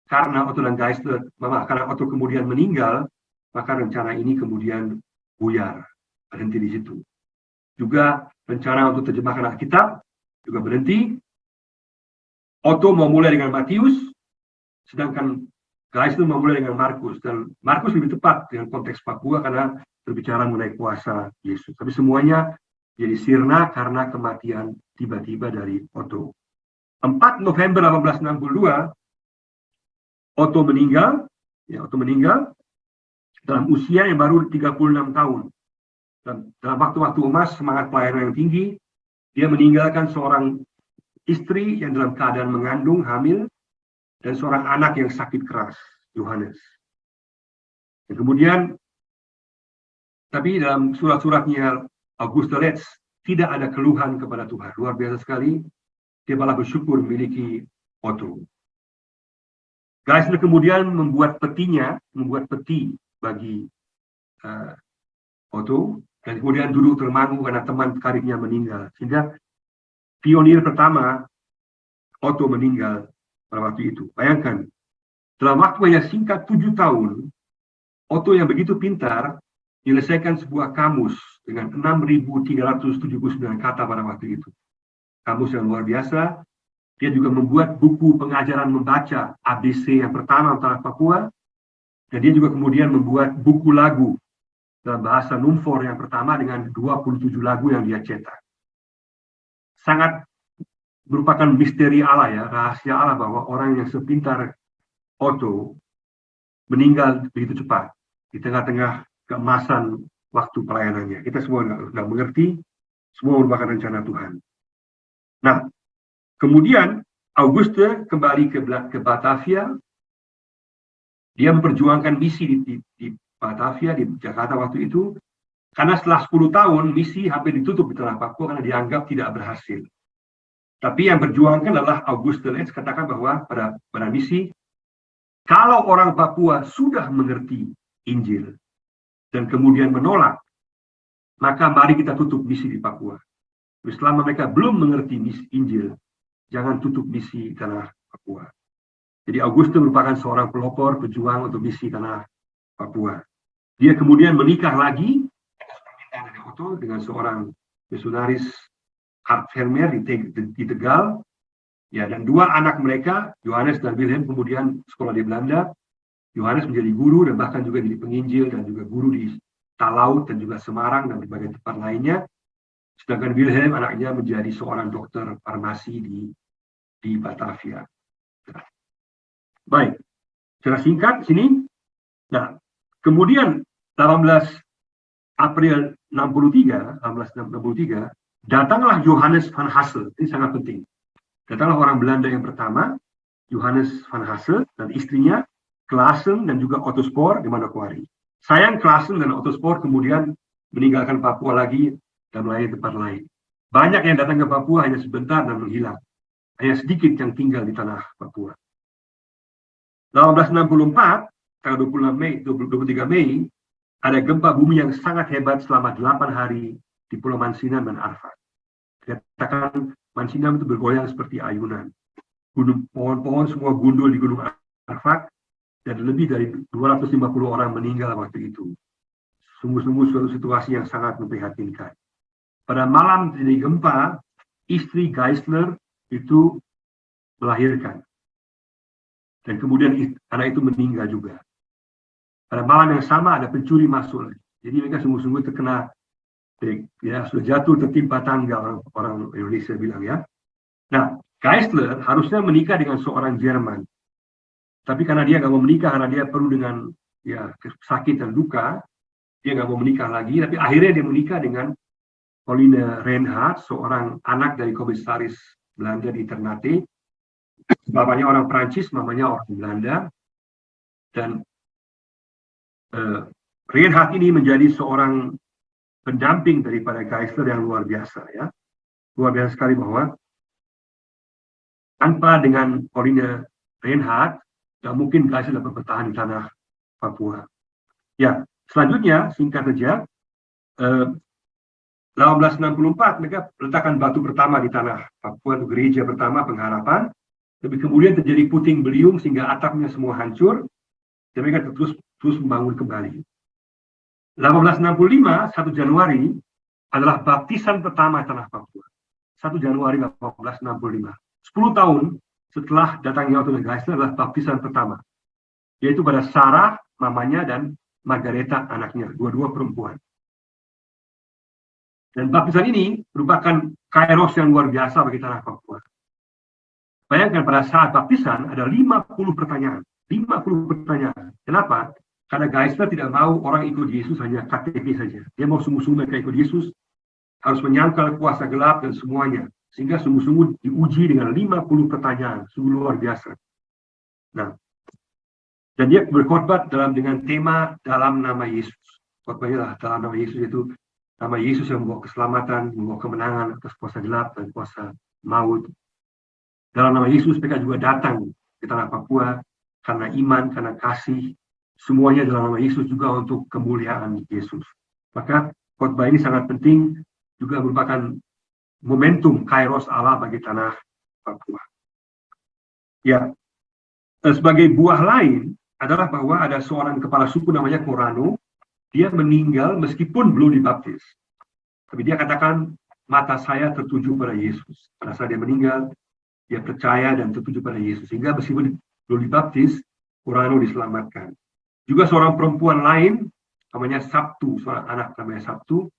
Speaker 1: karena Otto dan Geisler, karena Otto kemudian meninggal, maka rencana ini kemudian buyar, berhenti di situ. Juga rencana untuk terjemahkan Alkitab juga berhenti. Otto mau mulai dengan Matius, sedangkan Geisler mau mulai dengan Markus. Dan Markus lebih tepat dengan konteks Papua karena berbicara mengenai kuasa Yesus. Tapi semuanya jadi sirna karena kematian tiba-tiba dari Otto. 4 November 1862, Otto meninggal. Otto meninggal dalam usia yang baru 36 tahun. Dan dalam waktu-waktu emas, semangat pelayanan yang tinggi, dia meninggalkan seorang istri yang dalam keadaan mengandung, hamil, dan seorang anak yang sakit keras, Yohanes. Dan kemudian, tapi dalam surat-suratnya Auguste Letz, tidak ada keluhan kepada Tuhan. Luar biasa sekali, dia malah bersyukur memiliki Otto. Geisler kemudian membuat peti bagi Otto, dan kemudian duduk termangu karena teman karibnya meninggal. Sehingga pionir pertama Otto meninggal pada waktu itu. Bayangkan, dalam waktu yang singkat 7 tahun, Otto yang begitu pintar menyelesaikan sebuah kamus dengan 6.379 kata pada waktu itu. Kamus yang luar biasa. Dia juga membuat buku pengajaran membaca ABC yang pertama tanah Papua, dan dia juga kemudian membuat buku lagu dalam bahasa Numfor yang pertama dengan 27 lagu yang dia cetak. Sangat merupakan misteri Allah ya, rahasia Allah bahwa orang yang sepintar Otto meninggal begitu cepat di tengah-tengah keemasan waktu pelayanannya. Kita semua nggak mengerti, semua merupakan rencana Tuhan. Nah, kemudian Auguste kembali ke Batavia. Dia memperjuangkan misi di Batavia, di Jakarta waktu itu, karena setelah 10 tahun misi hampir ditutup di tanah Papua karena dianggap tidak berhasil. Tapi yang berjuangkan adalah Auguste Lenz, katakan bahwa pada misi, kalau orang Papua sudah mengerti Injil dan kemudian menolak, maka mari kita tutup misi di Papua. Selama mereka belum mengerti misi Injil, jangan tutup misi tanah Papua. Jadi Auguste merupakan seorang pelopor pejuang untuk misi tanah Papua. Dia kemudian menikah lagi dari Otto dengan seorang misionaris Art Vermeer di Tegal, ya, dan dua anak mereka, Johannes dan Wilhelm, kemudian sekolah di Belanda. Johannes menjadi guru dan bahkan juga jadi penginjil dan juga guru di Talaut dan juga Semarang dan berbagai tempat lainnya. Sedangkan Wilhelm anaknya menjadi seorang dokter farmasi di Batavia. Baik, secara singkat sini. Nah, kemudian 18 April 1863, datanglah Johannes van Hassel. Ini sangat penting. Datanglah orang Belanda yang pertama, Johannes van Hassel, dan istrinya, Claassen dan juga Otto Spoor di Manokwari. Sayang Claassen dan Otto Spoor kemudian meninggalkan Papua lagi dan melayani tempat lain. Banyak yang datang ke Papua hanya sebentar dan menghilang. Hanya sedikit yang tinggal di tanah Papua. 1864, tanggal 23 Mei, ada gempa bumi yang sangat hebat selama 8 hari di Pulau Mansinam dan Arfak. Dikatakan Mansinam itu bergoyang seperti ayunan. Pohon-pohon semua gundul di Gunung Arfak, dan lebih dari 250 orang meninggal waktu itu. Sungguh-sungguh suatu situasi yang sangat memprihatinkan. Pada malam terjadi gempa, istri Geisler itu melahirkan. Dan kemudian anak itu meninggal juga. Pada malam yang sama ada pencuri masuk. Jadi mereka sungguh-sungguh terkena, ya, sudah jatuh tertimpa tangga, orang Indonesia bilang ya. Nah, Geisler harusnya menikah dengan seorang Jerman. Tapi karena dia nggak mau menikah, karena dia perlu dengan ya sakit dan luka, dia nggak mau menikah lagi. Tapi akhirnya dia menikah dengan Pauline Reinhardt, seorang anak dari komisaris Belanda di Ternate. Bapaknya orang Prancis, mamanya orang Belanda. Dan Reinhardt ini menjadi seorang pendamping daripada Geisler yang luar biasa ya. Luar biasa sekali bahwa tanpa dengan Pauline Reinhardt, tidak mungkin Geisler dapat bertahan di tanah Papua. Ya, selanjutnya singkat saja, 1864 mereka letakkan batu pertama di tanah Papua untuk gereja pertama pengharapan. Tapi kemudian terjadi puting beliung sehingga atapnya semua hancur. Dan mereka terus membangun kembali. 1865, 1 Januari adalah baptisan pertama tanah Papua. 1 Januari 1865. 10 tahun setelah datangnya Otto dan Geisler adalah baptisan pertama. Yaitu pada Sarah, mamanya, dan Margareta, anaknya. Dua-dua perempuan. Dan baptisan ini merupakan kairos yang luar biasa bagi tanah Papua. Bayangkan pada saat baptisan ada 50 pertanyaan. 50 pertanyaan. Kenapa? Karena Geisler tidak mau orang ikut Yesus hanya KTP saja. Dia mau sungguh-sungguh mereka ikut Yesus, harus menyangkal kuasa gelap dan semuanya. Sehingga sungguh-sungguh diuji dengan 50 pertanyaan. Sungguh luar biasa. Nah, dan dia berkhotbah dengan tema dalam nama Yesus. Khotbahnya lah dalam nama Yesus, yaitu nama Yesus yang membawa keselamatan, membawa kemenangan atas kuasa gelap dan kuasa maut. Dalam nama Yesus mereka juga datang ke tanah Papua karena iman, karena kasih. Semuanya dalam nama Yesus juga untuk kemuliaan Yesus. Maka khotbah ini sangat penting, juga merupakan momentum kairos Allah bagi tanah Papua. Ya, sebagai buah lain adalah bahwa ada seorang kepala suku namanya Korano. Dia meninggal meskipun belum dibaptis. Tapi dia katakan, mata saya tertuju pada Yesus. Pada saat dia meninggal, dia percaya dan tertuju pada Yesus. Sehingga meskipun belum dibaptis, Korano diselamatkan. Juga seorang perempuan lain, namanya Sabtu, seorang anak namanya Sabtu,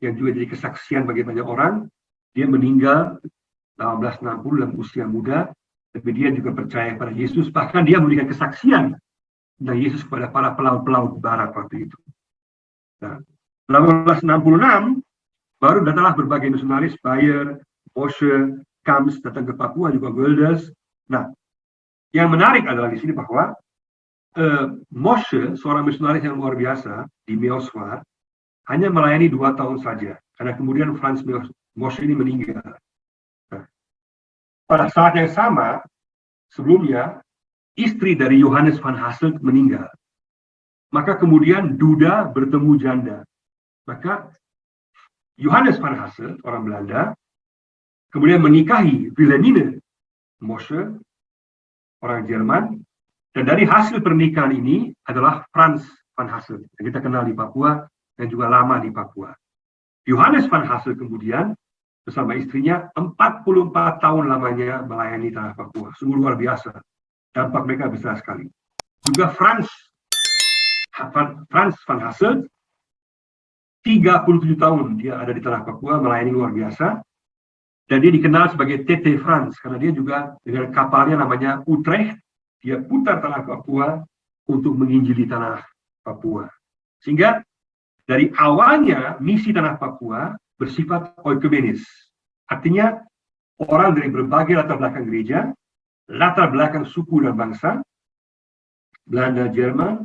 Speaker 1: yang juga jadi kesaksian bagi banyak orang. Dia meninggal 1860 dalam usia muda, tapi dia juga percaya pada Yesus, bahkan dia memberikan kesaksian tentang Yesus kepada para pelaut-pelaut barat waktu itu. Nah, 1866 baru datanglah berbagai misionaris, Bayer, Moshe, Kams datang ke Papua, juga Guelders. Nah, yang menarik adalah di sini bahwa Moshe, seorang misionaris yang luar biasa di Meoswar, hanya melayani 2 tahun saja, karena kemudian Franz Moshe ini meninggal. Nah, pada saat yang sama, sebelumnya, istri dari Johannes van Hasselt meninggal. Maka kemudian duda bertemu janda. Maka Johannes van Hasselt, orang Belanda, kemudian menikahi Wilhelmine Moshe, orang Jerman, dan dari hasil pernikahan ini adalah Franz van Hasselt, yang kita kenal di Papua dan juga lama di Papua. Johannes van Hasselt kemudian bersama istrinya 44 tahun lamanya melayani tanah Papua. Sungguh luar biasa. Dampak mereka besar sekali. Juga Franz van Hasselt 37 tahun dia ada di tanah Papua melayani luar biasa. Dan dia dikenal sebagai TT Franz karena dia juga dengan kapalnya namanya Utrecht, dia putar tanah Papua untuk menginjili tanah Papua. Sehingga dari awalnya misi tanah Papua bersifat oikumenis. Artinya orang dari berbagai latar belakang gereja, latar belakang suku dan bangsa, Belanda, Jerman,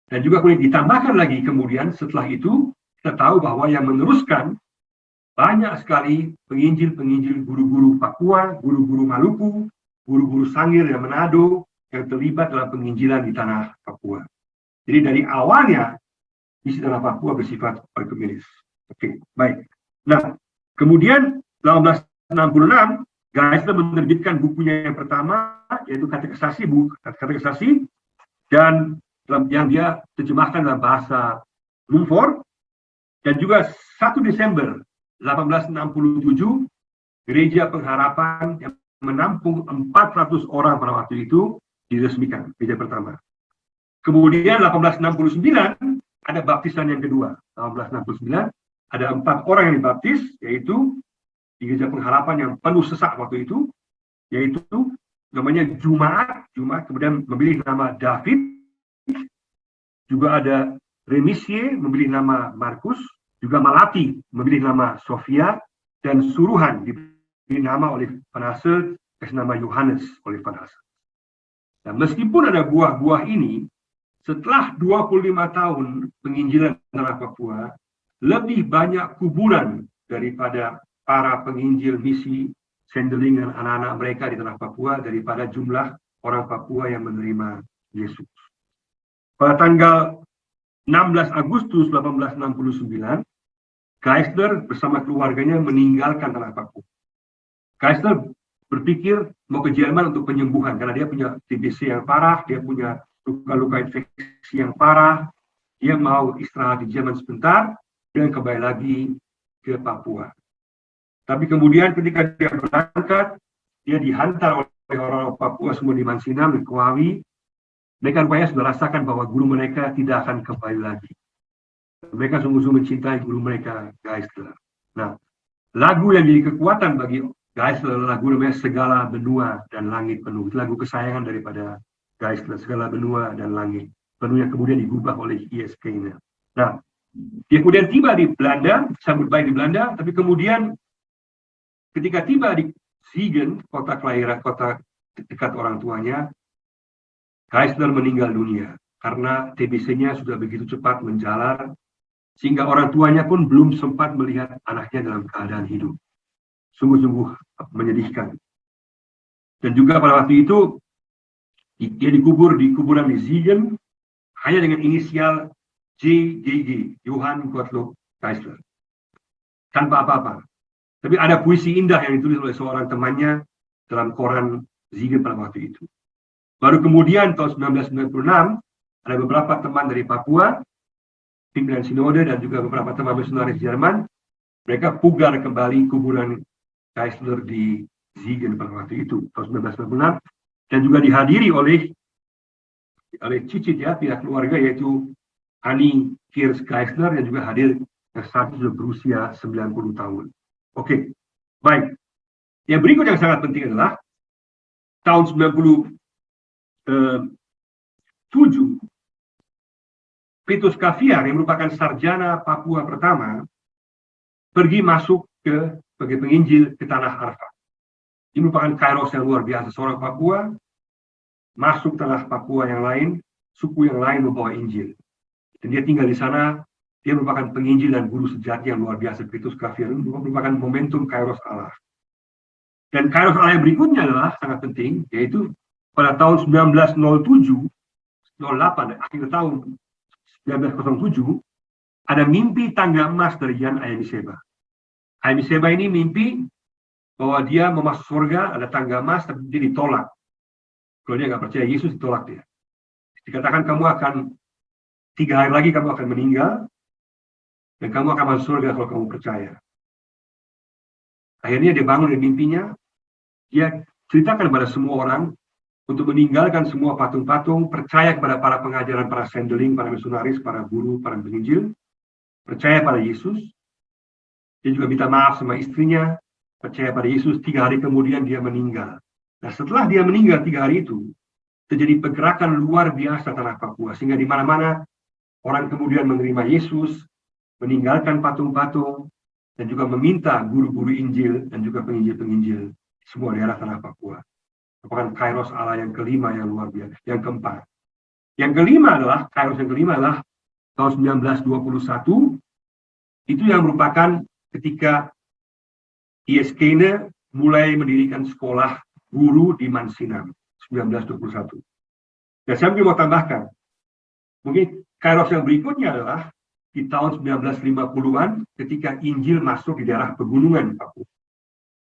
Speaker 1: dan juga kemudian ditambahkan lagi kemudian setelah itu kita tahu bahwa yang meneruskan banyak sekali penginjil-penginjil guru-guru Papua, guru-guru Maluku, guru-guru Sangir dan Manado yang terlibat dalam penginjilan di tanah Papua. Jadi dari awalnya misi tanah Papua bersifat oikumenis. Oke, baik. Nah, kemudian 1866 Geisler menerbitkan bukunya yang pertama, yaitu Katekesasi, Katekesasi, dan yang dia terjemahkan dalam bahasa Lumfor, dan juga 1 Desember 1867 Gereja Pengharapan yang menampung 400 orang pada waktu itu diresmikan, gereja pertama. Kemudian 1869 ada baptisan yang kedua. 1869 ada 4 orang yang dibaptis, yaitu di Gereja Pengharapan yang penuh sesak waktu itu, yaitu namanya Jumaat, kemudian memilih nama David, juga ada Remisie memilih nama Markus, juga Malati memilih nama Sofia, dan Suruhan diberi nama oleh Van Hasselt, kasih nama Yohanes oleh Van Hasselt. Nah, meskipun ada buah-buah ini, setelah 25 tahun penginjilan tanah Papua, lebih banyak kuburan daripada para penginjil misi Sendeling dan anak-anak mereka di tanah Papua daripada jumlah orang Papua yang menerima Yesus. Pada tanggal 16 Agustus 1869, Geisler bersama keluarganya meninggalkan tanah Papua. Geisler berpikir mau ke Jerman untuk penyembuhan karena dia punya TBC yang parah, dia punya luka-luka infeksi yang parah, dia mau istirahat di Jerman sebentar dan kembali lagi ke Papua. Tapi kemudian ketika dia berangkat, dia dihantar oleh orang Papua semua di Mansinam dan Kowawi. Mereka rupanya sudah rasakan bahwa guru mereka tidak akan kembali lagi. Mereka sungguh-sungguh mencintai guru mereka, Geisler. Nah, lagu yang jadi kekuatan bagi Geisler adalah lagu namanya Segala Benua dan Langit Penuh. Itu lagu kesayangan daripada Geisler, Segala Benua dan Langit Penuh, yang kemudian digubah oleh ISK. Nah, dia kemudian tiba di Belanda, sambut baik di Belanda, tapi kemudian ketika tiba di Siegen, kota kelahiran, kota dekat orang tuanya, Geisler meninggal dunia karena TBC-nya sudah begitu cepat menjalar, sehingga orang tuanya pun belum sempat melihat anaknya dalam keadaan hidup. Sungguh-sungguh menyedihkan. Dan juga pada waktu itu, dia dikubur di kuburan di Siegen, hanya dengan inisial JGG, Johann Gottlob Geisler. Tanpa apa-apa. Tapi ada puisi indah yang ditulis oleh seorang temannya dalam koran Siegen pada waktu itu. Baru kemudian tahun 1996, ada beberapa teman dari Papua, pimpinan sinode dan juga beberapa teman misionaris Jerman, mereka pugar kembali kuburan Geisler di Siegen pada waktu itu, tahun 1996, dan juga dihadiri oleh cicit ya, pihak keluarga, yaitu Annie Kirsch Geisler, yang juga hadir yang saat itu sudah berusia 90 tahun. Oke, baik. Yang berikut yang sangat penting adalah tahun 97, Petrus Caviar yang merupakan sarjana Papua pertama pergi masuk sebagai penginjil ke tanah Arfak. Ini merupakan kairos yang luar biasa. Seorang Papua masuk tanah Papua yang lain, suku yang lain membawa Injil. Dan dia tinggal di sana, dia merupakan penginjil dan guru sejati yang luar biasa. Petrus Caviar merupakan momentum kairos Allah. Dan kairos Allah yang berikutnya adalah sangat penting, yaitu pada tahun 1907, 08, akhir tahun 1907, ada mimpi tangga emas dari Jan Ayamiseba. Ayamiseba ini mimpi bahwa dia mau masuk surga, ada tangga emas, tapi dia ditolak. Kalau dia nggak percaya Yesus, ditolak dia. Dikatakan kamu akan 3 hari lagi kamu akan meninggal, dan kamu akan masuk surga kalau kamu percaya. Akhirnya dia bangun dari mimpinya, dia ceritakan kepada semua orang untuk meninggalkan semua patung-patung, percaya kepada para pengajaran, para sendeling, para misionaris, para guru, para penginjil, percaya pada Yesus. Dia juga minta maaf sama istrinya, percaya pada Yesus. 3 hari kemudian dia meninggal. Nah, setelah dia meninggal 3 hari itu, terjadi pergerakan luar biasa tanah Papua, sehingga di mana-mana orang kemudian menerima Yesus, meninggalkan patung-patung, dan juga meminta guru-guru Injil dan juga penginjil-penginjil di semua daerah tanah Papua. Merupakan kairos Allah yang kelima yang luar biasa, yang keempat. Yang kelima adalah, kairos yang kelima adalah tahun 1921, itu yang merupakan ketika I.S. Kane mulai mendirikan sekolah guru di Mansinam, 1921. Dan saya mungkin mau tambahkan, mungkin kairos yang berikutnya adalah di tahun 1950-an ketika Injil masuk di daerah pegunungan Papua.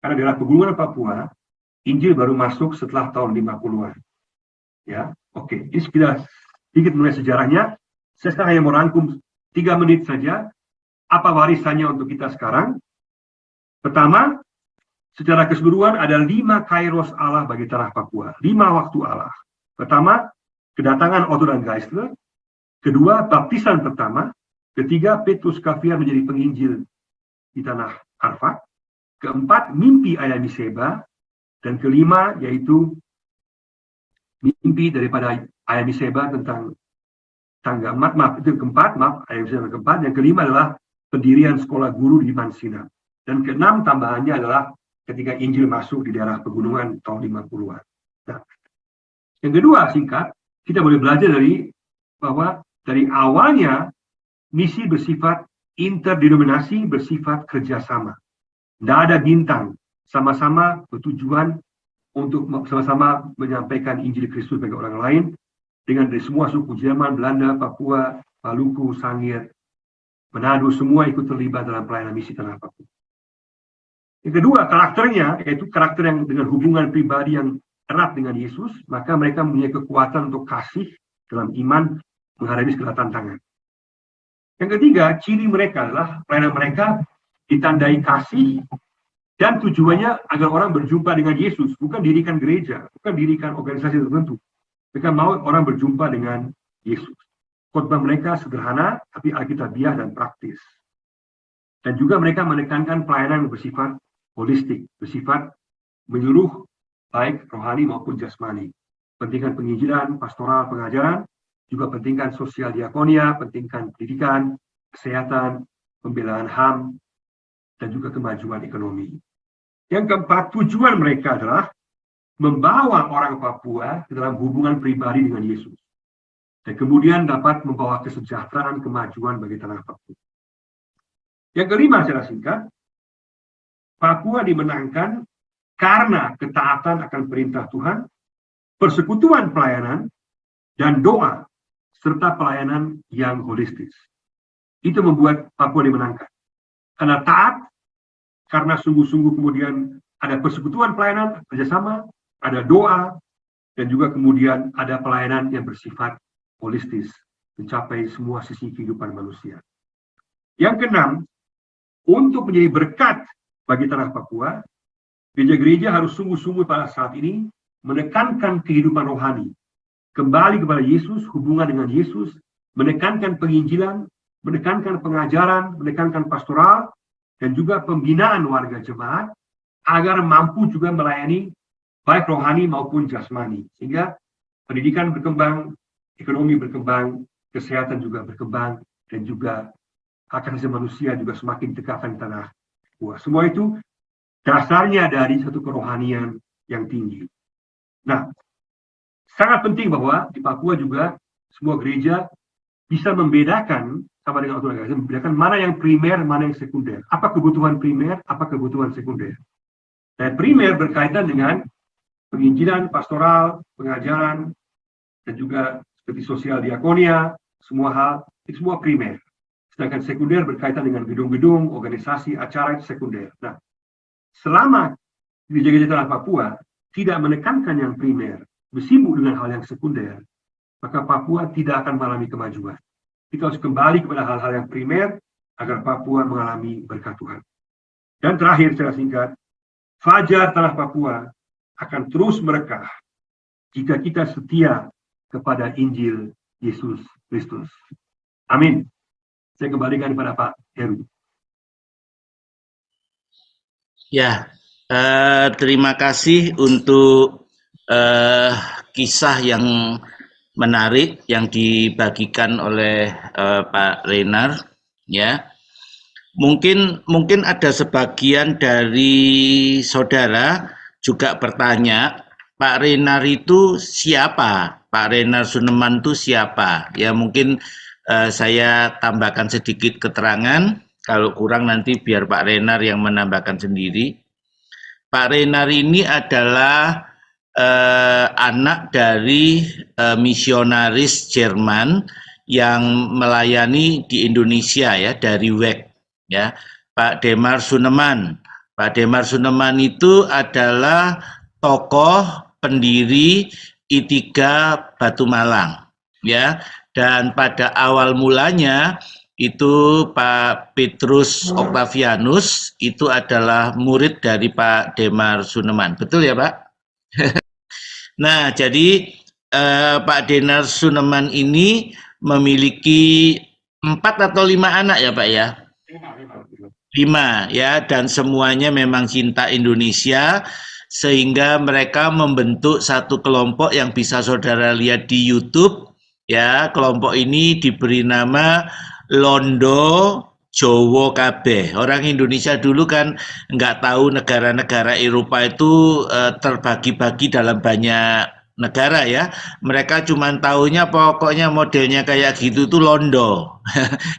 Speaker 1: Karena daerah pegunungan Papua, Injil baru masuk setelah tahun 50-an. Ya, oke. Ini sedikit mengenai sejarahnya. Saya sekarang hanya mau rangkum 3 menit saja. Apa warisannya untuk kita sekarang? Pertama, secara keseluruhan ada 5 kairos Allah bagi tanah Papua. 5 waktu Allah. Pertama, kedatangan Otto dan Geisler. Kedua, baptisan pertama. Ketiga, Petrus Caviar menjadi penginjil di tanah Arfak. Keempat, mimpi Ayamiseba. Dan kelima, yaitu mimpi daripada Ayamiseba tentang tangga emas. Maaf, itu keempat, Ayamiseba keempat. Yang kelima adalah pendirian sekolah guru di Mansinam. Dan keenam tambahannya adalah ketika Injil masuk di daerah pegunungan tahun 50-an. Nah, yang kedua, singkat, kita boleh belajar bahwa dari awalnya misi bersifat interdenominasi, bersifat kerjasama. Tidak ada bintang, sama-sama bertujuan untuk sama-sama menyampaikan Injil Kristus bagi orang lain, dengan dari semua suku Jerman, Belanda, Papua, Maluku, Sangir, Manado, semua ikut terlibat dalam pelayanan misi tanah Papua. Yang kedua, karakternya, yaitu karakter yang dengan hubungan pribadi yang erat dengan Yesus, maka mereka mempunyai kekuatan untuk kasih dalam iman menghadapi segala tantangan. Yang ketiga, ciri mereka adalah pelayanan mereka ditandai kasih dan tujuannya agar orang berjumpa dengan Yesus, bukan dirikan gereja, bukan dirikan organisasi tertentu. Mereka mau orang berjumpa dengan Yesus. Khotbah mereka sederhana, tapi alkitabiah dan praktis. Dan juga mereka menekankan pelayanan yang bersifat holistik, bersifat menyeluruh, baik rohani maupun jasmani. Pentingkan penginjilan, pastoral, pengajaran, juga pentingkan sosial diakonia, pentingkan pendidikan, kesehatan, pembelaan HAM, dan juga kemajuan ekonomi. Yang keempat, tujuan mereka adalah membawa orang Papua ke dalam hubungan pribadi dengan Yesus. Dan kemudian dapat membawa kesejahteraan, kemajuan bagi tanah Papua. Yang kelima, secara singkat, Papua dimenangkan karena ketaatan akan perintah Tuhan, persekutuan pelayanan, dan doa, serta pelayanan yang holistis. Itu membuat Papua dimenangkan. Karena taat, karena sungguh-sungguh kemudian ada persekutuan pelayanan, kerjasama, ada doa, dan juga kemudian ada pelayanan yang bersifat holistis, mencapai semua sisi kehidupan manusia. Yang keenam, untuk menjadi berkat bagi tanah Papua, gereja-gereja harus sungguh-sungguh pada saat ini menekankan kehidupan rohani, kembali kepada Yesus, hubungan dengan Yesus, menekankan penginjilan, menekankan pengajaran, menekankan pastoral, dan juga pembinaan warga jemaat, agar mampu juga melayani baik rohani maupun jasmani. Sehingga pendidikan berkembang, ekonomi berkembang, kesehatan juga berkembang, dan juga hak asasi manusia juga semakin ditegakkan di tanah Papua. Semua itu dasarnya dari satu kerohanian yang tinggi. Nah, sangat penting bahwa di Papua juga semua gereja bisa membedakan sama dengan otonomi, membedakan mana yang primer, mana yang sekunder. Apa kebutuhan primer, apa kebutuhan sekunder. Dan primer berkaitan dengan penginjilan, pastoral, pengajaran, dan juga seperti sosial diakonia, semua hal, itu semua primer. Sedangkan sekunder berkaitan dengan gedung-gedung, organisasi, acara, itu sekunder. Nah, selama gereja-gereja tanah Papua tidak menekankan yang primer, bersibuk dengan hal yang sekunder, maka Papua tidak akan mengalami kemajuan. Kita harus kembali kepada hal-hal yang primer agar Papua mengalami berkat Tuhan. Dan terakhir secara singkat, fajar tanah Papua akan terus merekah jika kita setia kepada Injil Yesus Kristus. Amin. Saya kembalikan kepada Pak Heru.
Speaker 2: Ya, terima kasih untuk kisah yang menarik yang dibagikan oleh Pak Renar. Ya, mungkin ada sebagian dari saudara juga bertanya, Pak Renar itu siapa? Pak Renar Suneman itu siapa? Ya, mungkin saya tambahkan sedikit keterangan. Kalau kurang nanti biar Pak Renar yang menambahkan sendiri. Pak Renar ini adalah anak dari misionaris Jerman yang melayani di Indonesia ya, dari WEC ya, Pak Demar Suneman. Pak Demar Suneman itu adalah tokoh pendiri I3 Batu Malang ya, dan pada awal mulanya itu Pak Petrus Octavianus itu adalah murid dari Pak Demar Suneman. Betul ya Pak? Nah, jadi Pak Demar Suneman ini memiliki 4 atau 5 anak ya Pak ya? 5 ya, dan semuanya memang cinta Indonesia, sehingga mereka membentuk satu kelompok yang bisa saudara lihat di YouTube ya. Kelompok ini diberi nama Londo Jowo Kabeh. Orang Indonesia dulu kan nggak tahu negara-negara Eropa itu terbagi-bagi dalam banyak negara ya. Mereka cuma tahunya pokoknya modelnya kayak gitu tuh Londo.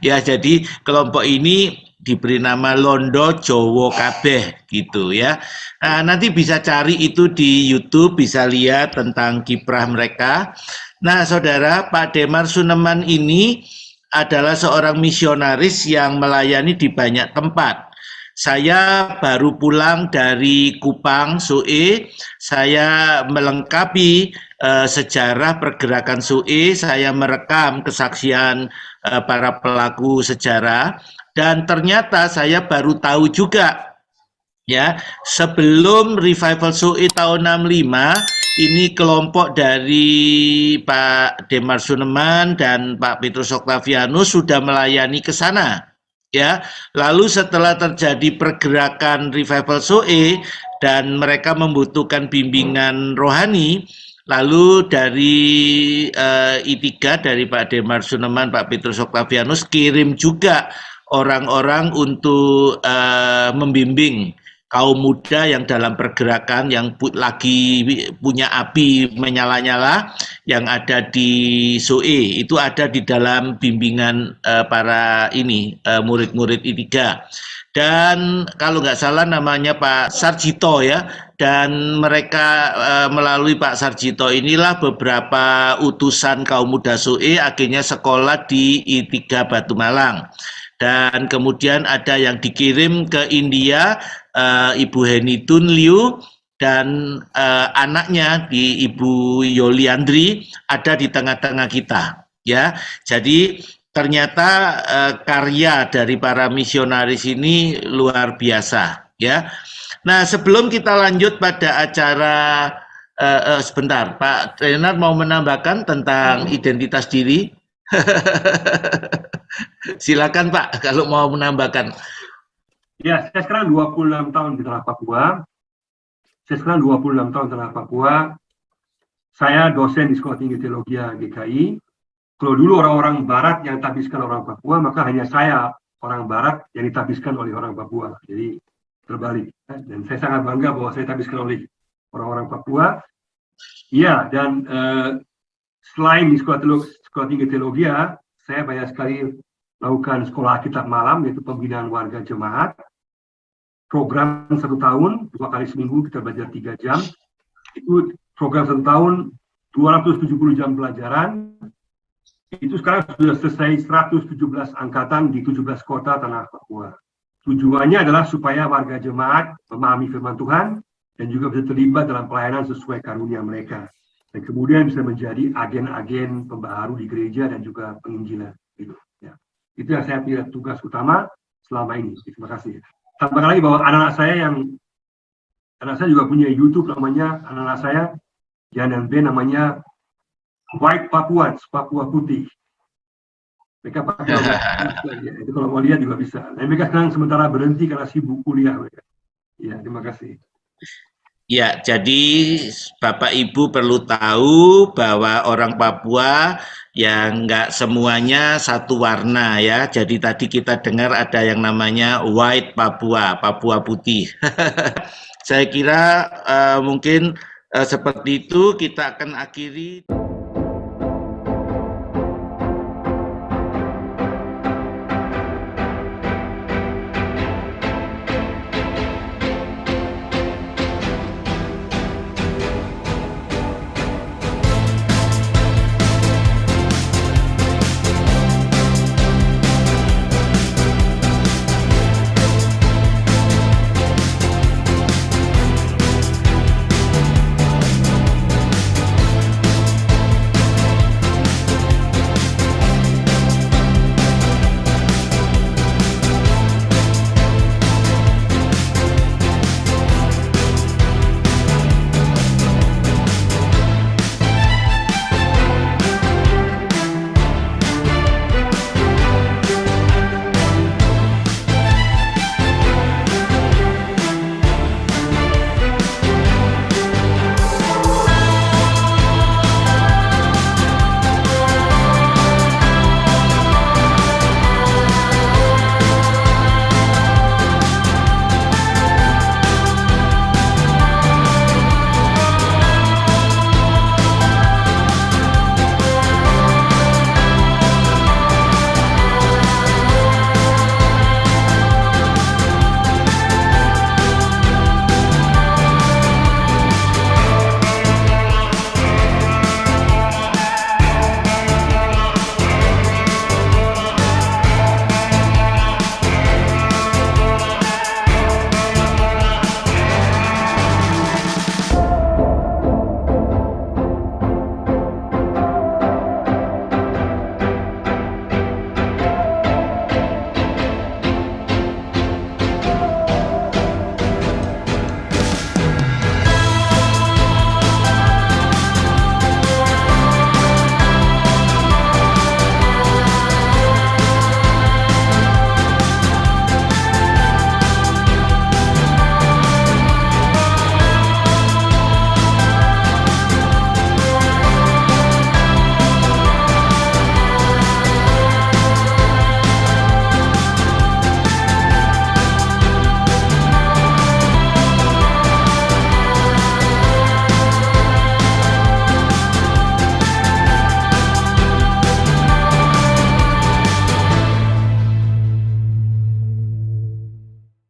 Speaker 2: Ya, jadi kelompok ini diberi nama Londo Jowo Kabeh gitu ya. Nah, nanti bisa cari itu di YouTube, bisa lihat tentang kiprah mereka. Nah, saudara, Pak Demar Suneman ini adalah seorang misionaris yang melayani di banyak tempat. Saya baru pulang dari Kupang, SUE. Saya melengkapi sejarah pergerakan SUE. Saya merekam kesaksian para pelaku sejarah. Dan ternyata saya baru tahu juga, ya, sebelum Revival SUE tahun 65, ini kelompok dari Pak Demar Suneman dan Pak Petrus Octavianus sudah melayani ke sana. Ya, lalu setelah terjadi pergerakan Revival SUE dan mereka membutuhkan bimbingan rohani, lalu dari I3 dari Pak Demar Suneman, Pak Petrus Octavianus kirim juga orang-orang untuk membimbing kaum muda yang dalam pergerakan, yang lagi punya api menyala-nyala, yang ada di SUE. Itu ada di dalam bimbingan para ini murid-murid I3. Dan kalau nggak salah namanya Pak Sarjito ya. Dan mereka melalui Pak Sarjito inilah beberapa utusan kaum muda SUE akhirnya sekolah di I3 Batu Malang. Dan kemudian ada yang dikirim ke India, Ibu Heni Tun Liu, dan anaknya di Ibu Yoliandri ada di tengah-tengah kita. Ya, jadi ternyata karya dari para misionaris ini luar biasa. Ya, nah sebelum kita lanjut pada acara, sebentar, Pak Renar mau menambahkan tentang identitas diri. Silakan Pak, kalau mau menambahkan.
Speaker 1: Ya, saya sekarang 26 tahun di tanah Papua. Saya sekarang 26 tahun tanah Papua. Saya dosen di Sekolah Tinggi Teologi GKI. Kalau dulu orang-orang Barat yang ditabiskan orang Papua, maka hanya saya orang Barat yang ditabiskan oleh orang Papua. Jadi terbalik. Dan saya sangat bangga bahwa saya ditabiskan oleh orang-orang Papua. Iya, dan selain di Sekolah Tinggi Teologi, saya banyak sekali melakukan sekolah Alkitab malam, yaitu pembinaan warga jemaat. Program 1 tahun, 2 kali seminggu kita belajar 3 jam. Itu program 1 tahun, 270 jam pelajaran. Itu sekarang sudah selesai 117 angkatan di 17 kota tanah Papua. Tujuannya adalah supaya warga jemaat memahami firman Tuhan dan juga bisa terlibat dalam pelayanan sesuai karunia mereka. Dan kemudian bisa menjadi agen-agen pembaharu di gereja dan juga penginjilan. Gitu, ya. Itu yang saya pilih tugas utama selama ini. Terima kasih. Tambahkan lagi bahwa anak-anak saya juga punya YouTube namanya, anak-anak saya, Jan dan Ben, namanya White Papuans, Papua Putih. Mereka pakai ya, itu kalau mau lihat juga bisa. Nah, mereka sekarang sementara berhenti karena sibuk kuliah mereka. Ya, terima kasih.
Speaker 2: Ya, jadi Bapak Ibu perlu tahu bahwa orang Papua yang nggak semuanya satu warna ya. Jadi tadi kita dengar ada yang namanya White Papua, Papua Putih. Saya kira mungkin seperti itu kita akan akhiri.